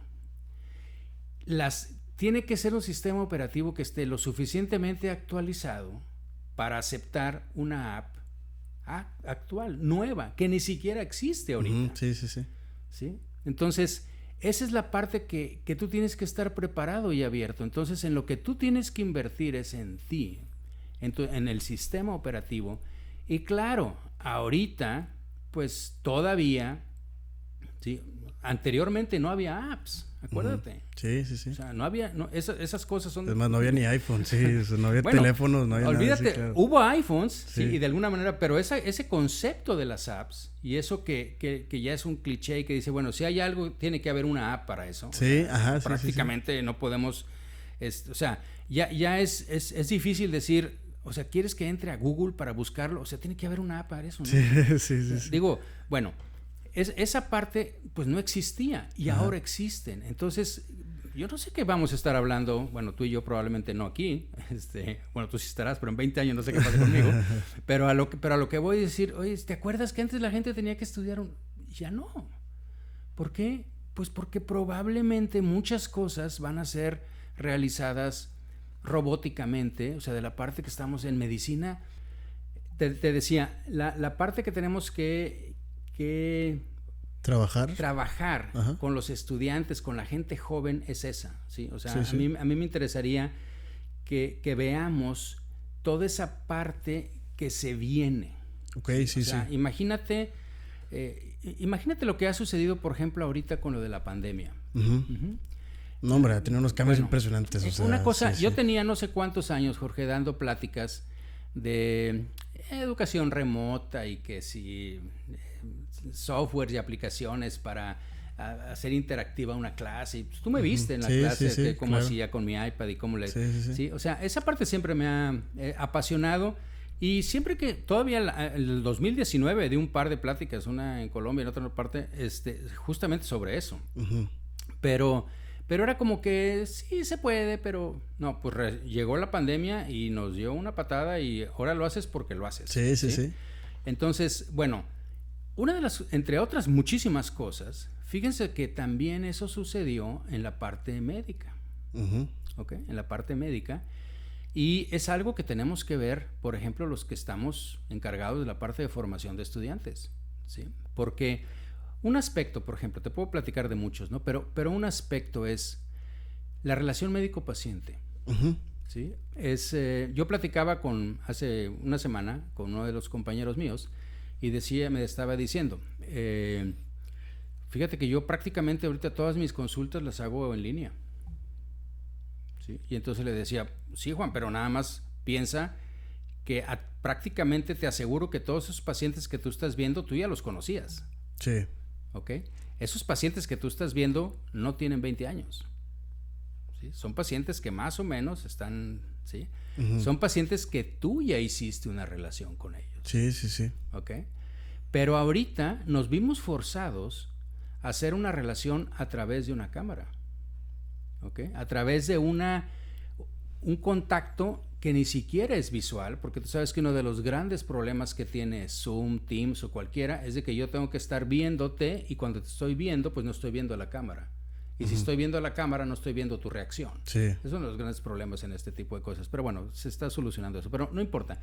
Tiene que ser un sistema operativo que esté lo suficientemente actualizado para aceptar una app actual, nueva, que ni siquiera existe ahorita. Sí. Entonces, esa es la parte que tú tienes que estar preparado y abierto. Entonces, en lo que tú tienes que invertir es en ti, en el sistema operativo. Y claro, ahorita, pues todavía, ¿sí? Anteriormente no había apps, acuérdate. Sí. O sea, no había, esas cosas son... Es más, no había ni iPhone, sí, o sea, no había teléfonos, no había olvídate, nada. Claro. Hubo iPhones, sí, y de alguna manera, pero ese concepto de las apps, y eso que ya es un cliché que dice, bueno, si hay algo, tiene que haber una app para eso. Sí, o sea, prácticamente no podemos, o sea, ya es difícil decir, o sea, ¿quieres que entre a Google para buscarlo? O sea, tiene que haber una app para eso, ¿no? Sí. Digo, bueno, esa parte pues no existía y ahora existen. Entonces, yo no sé qué vamos a estar hablando, bueno, tú y yo probablemente no aquí, bueno, tú sí estarás, pero en 20 años no sé qué pasa conmigo, pero a lo que voy a decir, oye, ¿te acuerdas que antes la gente tenía que estudiar? Ya no. ¿Por qué? Pues porque probablemente muchas cosas van a ser realizadas robóticamente, o sea, de la parte que estamos en medicina, te decía, la parte que tenemos que trabajar con los estudiantes, con la gente joven, es esa, ¿sí? O sea, a mí me interesaría que veamos toda esa parte que se viene. Ok, ¿sí? O sea, imagínate lo que ha sucedido, por ejemplo, ahorita con lo de la pandemia. No, hombre, ha tenido unos cambios impresionantes. O sea, una cosa, yo tenía no sé cuántos años, Jorge, dando pláticas de educación remota y que si software y aplicaciones para hacer interactiva una clase. Y pues, tú me viste en la clase cómo hacía con mi iPad y cómo le... Sí. O sea, esa parte siempre me ha apasionado. Y siempre que, todavía en el 2019 di un par de pláticas, una en Colombia y en otra parte, justamente sobre eso. Pero era como que sí se puede, pero no, pues llegó la pandemia y nos dio una patada y ahora lo haces porque lo haces. Sí. Entonces, bueno, una de las, entre otras muchísimas cosas, fíjense que también eso sucedió en la parte médica. ¿Ok? En la parte médica. Y es algo que tenemos que ver, por ejemplo, los que estamos encargados de la parte de formación de estudiantes, ¿sí? Porque un aspecto, por ejemplo, te puedo platicar de muchos, ¿no? Pero un aspecto es la relación médico-paciente, ¿sí? Yo platicaba hace una semana con uno de los compañeros míos y me estaba diciendo, fíjate que yo prácticamente ahorita todas mis consultas las hago en línea. ¿Sí? Y entonces le decía, sí, Juan, pero nada más piensa que prácticamente te aseguro que todos esos pacientes que tú estás viendo, tú ya los conocías. Sí. ¿Ok? Esos pacientes que tú estás viendo no tienen 20 años. ¿Sí? Son pacientes que más o menos están, ¿sí? Son pacientes que tú ya hiciste una relación con ellos. Sí. ¿Ok? Pero ahorita nos vimos forzados a hacer una relación a través de una cámara. ¿Okay? A través de un contacto que ni siquiera es visual, porque tú sabes que uno de los grandes problemas que tiene Zoom, Teams o cualquiera es de que yo tengo que estar viéndote y cuando te estoy viendo, pues no estoy viendo a la cámara. Y si estoy viendo a la cámara, no estoy viendo tu reacción. Sí. Esos son los grandes problemas en este tipo de cosas. Pero bueno, se está solucionando eso. Pero no importa.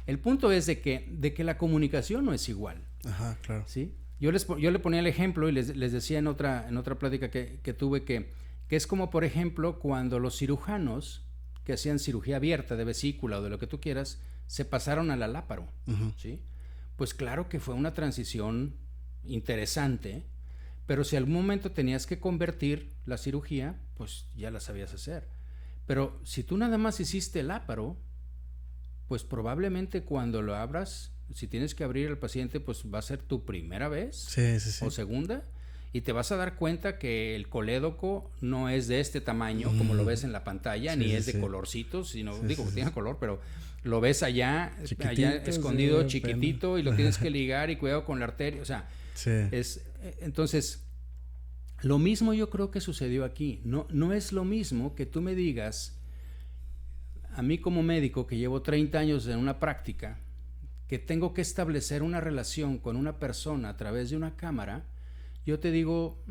El punto es de que la comunicación no es igual. Ajá, claro. ¿Sí? Yo le ponía el ejemplo y les decía en otra plática que tuve que es como, por ejemplo, cuando los cirujanos que hacían cirugía abierta de vesícula o de lo que tú quieras, se pasaron a la láparo, ¿sí? Pues claro que fue una transición interesante, pero si algún momento tenías que convertir la cirugía, pues ya la sabías hacer. Pero si tú nada más hiciste el láparo, pues probablemente cuando lo abras, si tienes que abrir al paciente, pues va a ser tu primera vez o segunda. Y te vas a dar cuenta que el colédoco no es de este tamaño, como lo ves en la pantalla, ni es de colorcitos, sino, que tiene color, pero lo ves allá escondido, chiquitito, y lo tienes que ligar y cuidado con la arteria. O sea, entonces, lo mismo yo creo que sucedió aquí. No es lo mismo que tú me digas, a mí como médico que llevo 30 años en una práctica, que tengo que establecer una relación con una persona a través de una cámara. Yo te digo,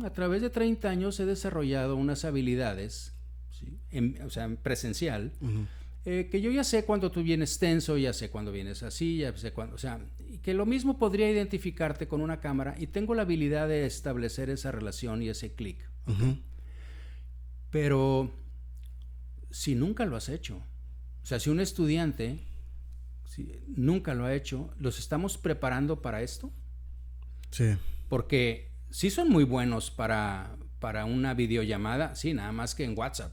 a través de 30 años he desarrollado unas habilidades, ¿sí? en presencial, que yo ya sé cuando tú vienes tenso, ya sé cuando vienes así, ya sé cuando, o sea, que lo mismo podría identificarte con una cámara y tengo la habilidad de establecer esa relación y ese clic. Pero si nunca lo has hecho, o sea, si un estudiante nunca lo ha hecho, ¿los estamos preparando para esto? Sí. Porque sí son muy buenos para una videollamada, sí, nada más que en WhatsApp,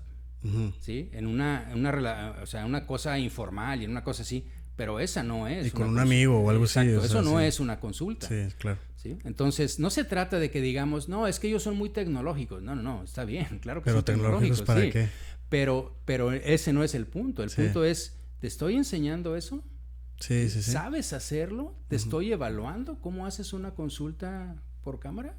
¿sí? En una cosa informal y en una cosa así, pero esa no es. Y con un amigo o algo así. Exacto, eso no es una consulta. Sí, claro. ¿Sí? Entonces, no se trata de que digamos, no, es que ellos son muy tecnológicos. No, está bien, claro que pero son tecnológicos. ¿para qué? Pero ese no es el punto. El punto es, ¿te estoy enseñando eso? Sí. ¿Sabes hacerlo? ¿Te estoy evaluando? ¿Cómo haces una consulta por cámara?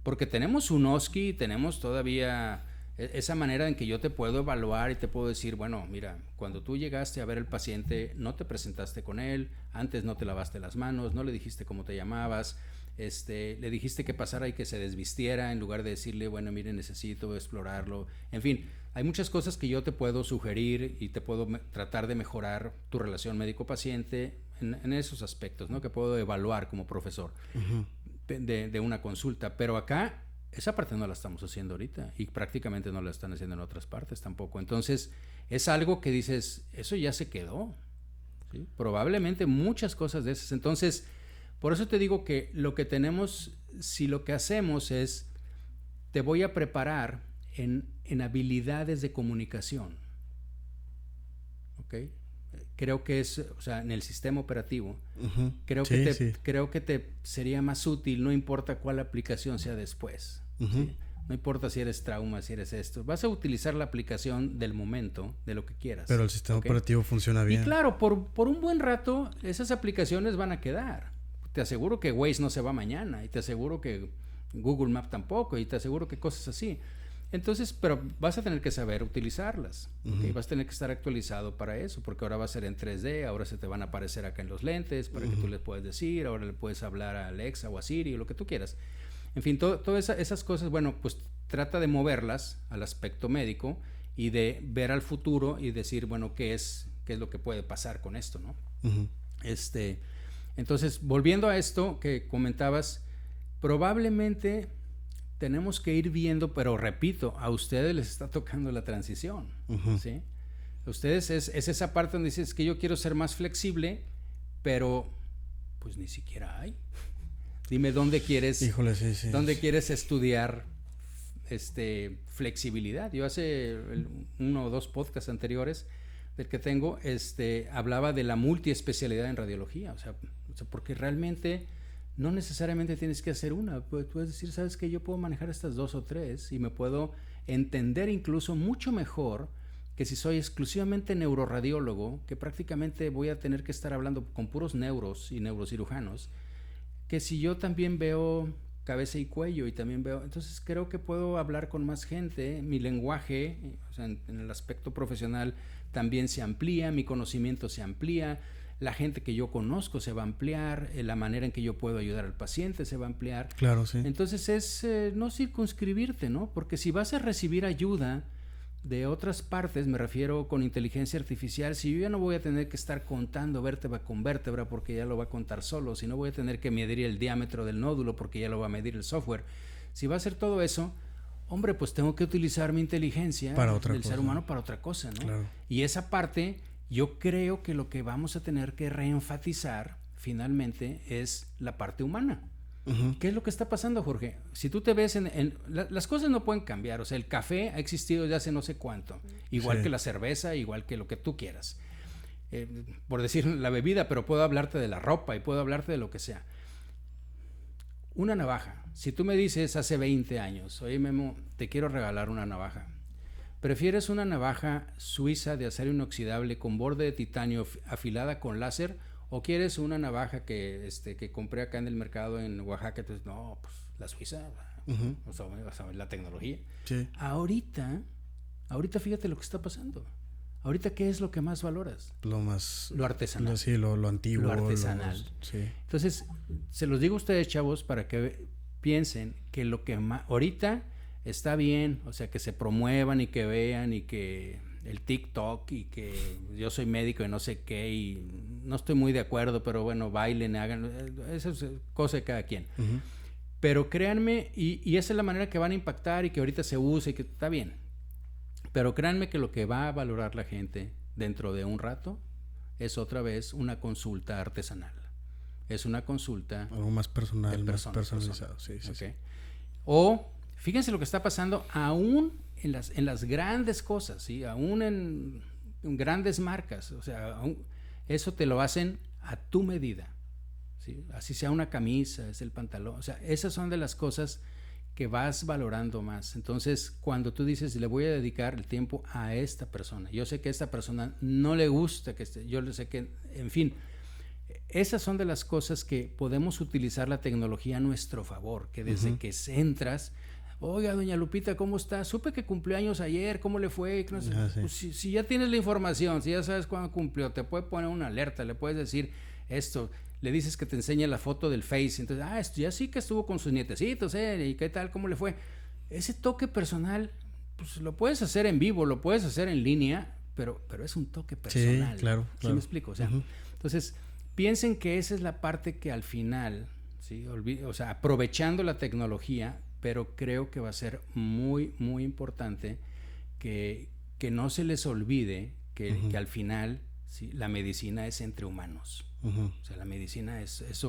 Porque tenemos un OSCE, tenemos todavía esa manera en que yo te puedo evaluar y te puedo decir, bueno, mira, cuando tú llegaste a ver al paciente, no te presentaste con él, antes no te lavaste las manos, no le dijiste cómo te llamabas, le dijiste que pasara y que se desvistiera en lugar de decirle, bueno, mire, necesito explorarlo. En fin, hay muchas cosas que yo te puedo sugerir y te puedo tratar de mejorar tu relación médico-paciente en esos aspectos, ¿no? Que puedo evaluar como profesor de una consulta. Pero acá, esa parte no la estamos haciendo ahorita y prácticamente no la están haciendo en otras partes tampoco. Entonces, es algo que dices, eso ya se quedó, ¿sí? Probablemente muchas cosas de esas. Entonces, por eso te digo que lo que tenemos, si lo que hacemos es, te voy a preparar en habilidades de comunicación, ¿ok? Creo que es, o sea, en el sistema operativo, creo que te sería más útil, no importa cuál aplicación sea después, ¿sí? No importa si eres trauma, si eres esto, vas a utilizar la aplicación del momento, de lo que quieras. Pero el sistema operativo funciona bien. Y claro, por un buen rato, esas aplicaciones van a quedar. Te aseguro que Waze no se va mañana, y te aseguro que Google Maps tampoco, y te aseguro que cosas así. Entonces, pero vas a tener que saber utilizarlas, ¿okay? Vas a tener que estar actualizado para eso, porque ahora va a ser en 3D, ahora se te van a aparecer acá en los lentes para que tú les puedas decir, ahora le puedes hablar a Alexa o a Siri o lo que tú quieras. En fin, todas esas cosas, bueno, pues trata de moverlas al aspecto médico y de ver al futuro y decir, bueno, qué es lo que puede pasar con esto, ¿no? Entonces, volviendo a esto que comentabas, probablemente tenemos que ir viendo, pero repito, a ustedes les está tocando la transición, ¿sí? A ustedes es esa parte donde dices que yo quiero ser más flexible, pero pues ni siquiera hay. Dime dónde quieres, dónde quieres estudiar flexibilidad. Yo hace 1 o 2 podcasts anteriores del que tengo, hablaba de la multiespecialidad en radiología, o sea, porque realmente no necesariamente tienes que hacer una, puedes decir, sabes que yo puedo manejar estas 2 o 3 y me puedo entender incluso mucho mejor que si soy exclusivamente neuroradiólogo, que prácticamente voy a tener que estar hablando con puros neuros y neurocirujanos, que si yo también veo cabeza y cuello y también veo, entonces creo que puedo hablar con más gente, mi lenguaje, o sea, en el aspecto profesional también se amplía, mi conocimiento se amplía, la gente que yo conozco se va a ampliar, la manera en que yo puedo ayudar al paciente se va a ampliar. Claro, sí. Entonces es no circunscribirte, ¿no? Porque si vas a recibir ayuda de otras partes, me refiero con inteligencia artificial, si yo ya no voy a tener que estar contando vértebra con vértebra porque ya lo va a contar solo, si no voy a tener que medir el diámetro del nódulo porque ya lo va a medir el software, si va a hacer todo eso, hombre, pues tengo que utilizar mi inteligencia del ser humano para otra cosa, ¿no? Claro. Y esa parte, yo creo que lo que vamos a tener que reenfatizar finalmente es la parte humana. ¿Qué es lo que está pasando, Jorge? Si tú te ves las cosas no pueden cambiar, o sea, el café ha existido desde hace no sé cuánto, igual que la cerveza, igual que lo que tú quieras, por decir la bebida, pero puedo hablarte de la ropa y puedo hablarte de lo que sea. Una navaja, si tú me dices hace 20 años, oye Memo, te quiero regalar una navaja, ¿prefieres una navaja suiza de acero inoxidable con borde de titanio afilada con láser o quieres una navaja que compré acá en el mercado en Oaxaca? Entonces, no, pues la suiza, o sea, la tecnología. Sí. Ahorita fíjate lo que está pasando. Ahorita, ¿qué es lo que más valoras? Lo artesanal. Sí, lo antiguo. Lo artesanal. Sí. Entonces, se los digo a ustedes, chavos, para que piensen que lo que ahorita está bien, o sea, que se promuevan y que vean y que el TikTok y que yo soy médico y no sé qué y no estoy muy de acuerdo, pero bueno, bailen, hagan, eso es cosa de cada quien. Pero créanme, y esa es la manera que van a impactar y que ahorita se usa y que está bien. Pero créanme que lo que va a valorar la gente dentro de un rato es otra vez una consulta artesanal. Es una consulta... algo más personal, más personalizado. Sí. O, fíjense lo que está pasando aún en las grandes cosas, ¿sí? Aún en grandes marcas. O sea, eso te lo hacen a tu medida, ¿sí? Así sea una camisa, es el pantalón. O sea, esas son de las cosas que vas valorando más. Entonces, cuando tú dices, le voy a dedicar el tiempo a esta persona, yo sé que a esta persona no le gusta que esté, yo le sé que, en fin, esas son de las cosas que podemos utilizar la tecnología a nuestro favor, que desde que entras, oiga, doña Lupita, ¿cómo está? Supe que cumplió años ayer, ¿cómo le fue? No sé. Sí. Pues si ya tienes la información, si ya sabes cuándo cumplió, te puede poner una alerta, le puedes decir esto, le dices que te enseñe la foto del Face, entonces, esto ya sí que estuvo con sus nietecitos, ¿y qué tal? ¿Cómo le fue? Ese toque personal, pues lo puedes hacer en vivo, lo puedes hacer en línea, pero es un toque personal. Sí, claro. ¿Sí me explico? O sea, entonces, piensen que esa es la parte que al final, ¿sí? O sea, aprovechando la tecnología, pero creo que va a ser muy, muy importante que no se les olvide que al final, ¿sí? La medicina es entre humanos. O sea, la medicina es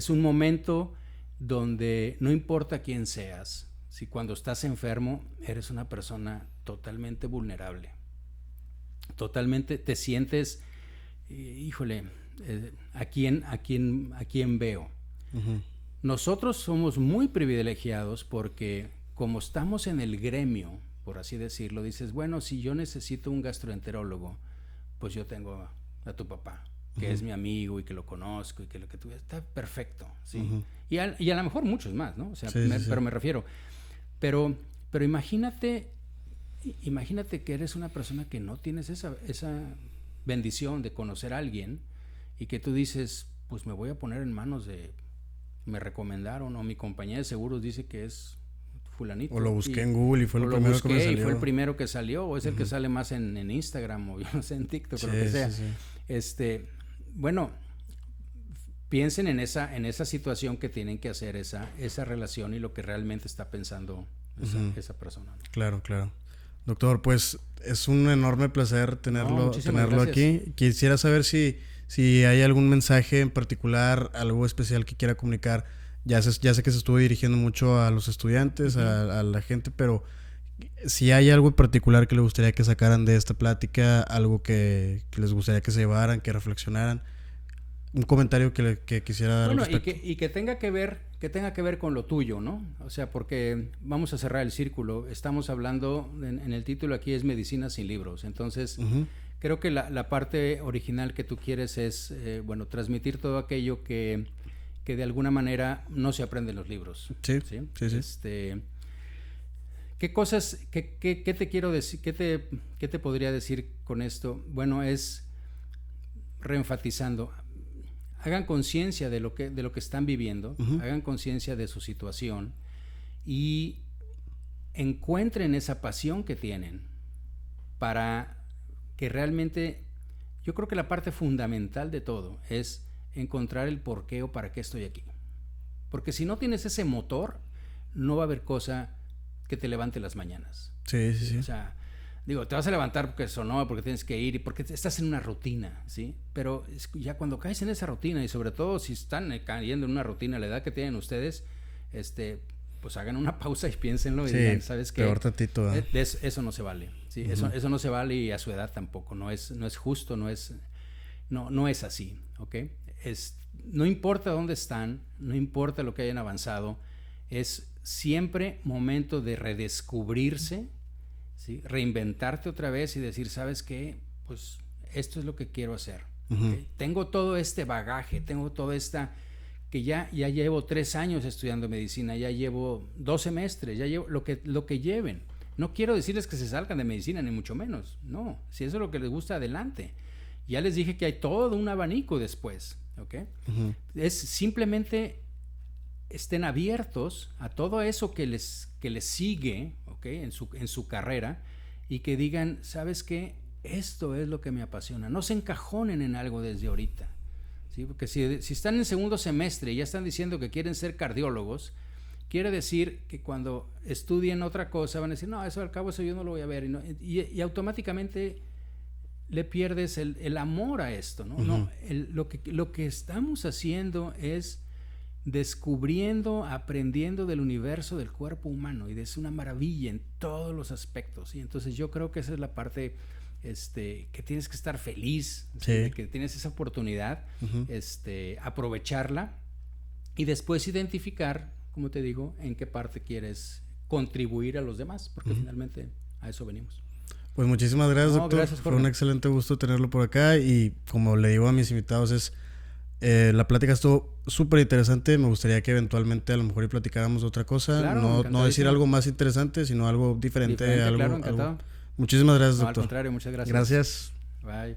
un momento donde no importa quién seas, si cuando estás enfermo eres una persona totalmente vulnerable, totalmente te sientes, híjole, ¿a quién veo? Nosotros somos muy privilegiados porque como estamos en el gremio, por así decirlo, dices, bueno, si yo necesito un gastroenterólogo, pues yo tengo a tu papá, que es mi amigo y que lo conozco y que lo que tú está perfecto, ¿sí? Y a lo mejor muchos más, ¿no? O sea, pero me refiero. Pero imagínate que eres una persona que no tienes esa bendición de conocer a alguien y que tú dices, pues me voy a poner en manos de, me recomendaron, o mi compañía de seguros dice que es fulanito. O lo busqué en Google y fue lo primero que me salió. Y fue el primero que salió, o es el que sale más en Instagram, o yo no sé, en TikTok, o lo que sea. Bueno, piensen en esa situación que tienen que hacer esa relación y lo que realmente está pensando esa persona, ¿no? Claro. Doctor, pues es un enorme placer tenerlo aquí. Quisiera saber si hay algún mensaje en particular, algo especial que quiera comunicar. Ya sé que se estuvo dirigiendo mucho a los estudiantes, a la gente, pero si hay algo en particular que le gustaría que sacaran de esta plática, algo que les gustaría que se llevaran, que reflexionaran, un comentario que quisiera dar. Bueno, y que tenga que ver con lo tuyo, ¿no? O sea, porque vamos a cerrar el círculo. Estamos hablando, en el título aquí es Medicina sin libros. Entonces, creo que la parte original que tú quieres es, transmitir todo aquello que de alguna manera no se aprende en los libros. Sí. ¿Qué cosas, qué te quiero decir, qué te podría decir con esto? Bueno, es reenfatizando. Hagan conciencia de lo que están viviendo, hagan conciencia de su situación y encuentren esa pasión que tienen para que realmente, yo creo que la parte fundamental de todo es encontrar el por qué o para qué estoy aquí. Porque si no tienes ese motor, no va a haber cosa que te levante las mañanas. Sí. O sea, te vas a levantar porque sonó, porque tienes que ir y porque estás en una rutina, ¿sí? Pero ya cuando caes en esa rutina, y sobre todo si están cayendo en una rutina a la edad que tienen ustedes, pues hagan una pausa y piénsenlo y digan, ¿sabes qué? Peor tantito, ¿eh? Eso no se vale, ¿sí? Eso no se vale, y a su edad tampoco, no es justo, no es así, ¿ok? No importa dónde están, no importa lo que hayan avanzado, es siempre momento de redescubrirse, ¿sí? Reinventarte otra vez y decir, ¿sabes qué? Pues esto es lo que quiero hacer. ¿Okay? Tengo todo este bagaje, tengo toda esta, que ya llevo 3 años estudiando medicina, ya llevo 2 semestres, ya llevo lo que lleven. No quiero decirles que se salgan de medicina, ni mucho menos. No, si eso es lo que les gusta, adelante. Ya les dije que hay todo un abanico después, ¿ok? Es simplemente estén abiertos a todo eso que les sigue, ¿okay? en su carrera, y que digan, ¿sabes qué? Esto es lo que me apasiona. No se encajonen en algo desde ahorita, ¿sí? Porque si están en segundo semestre y ya están diciendo que quieren ser cardiólogos, quiere decir que cuando estudien otra cosa van a decir, no, eso al cabo eso yo no lo voy a ver, y automáticamente le pierdes el amor a esto, ¿no? Lo que estamos haciendo es descubriendo, aprendiendo del universo del cuerpo humano, y es una maravilla en todos los aspectos. Y entonces yo creo que esa es la parte que tienes que estar feliz, sí. De que tienes esa oportunidad, aprovecharla y después identificar como te digo, en qué parte quieres contribuir a los demás, porque finalmente a eso venimos. Pues muchísimas gracias, doctor. Gracias, fue un excelente gusto tenerlo por acá y como le digo a mis invitados la plática estuvo súper interesante. Me gustaría que eventualmente a lo mejor y platicáramos de otra cosa. Claro, no decir algo más interesante, sino algo diferente. Algo, claro, encantado. Muchísimas gracias, doctor. Al contrario, muchas gracias. Gracias. Bye.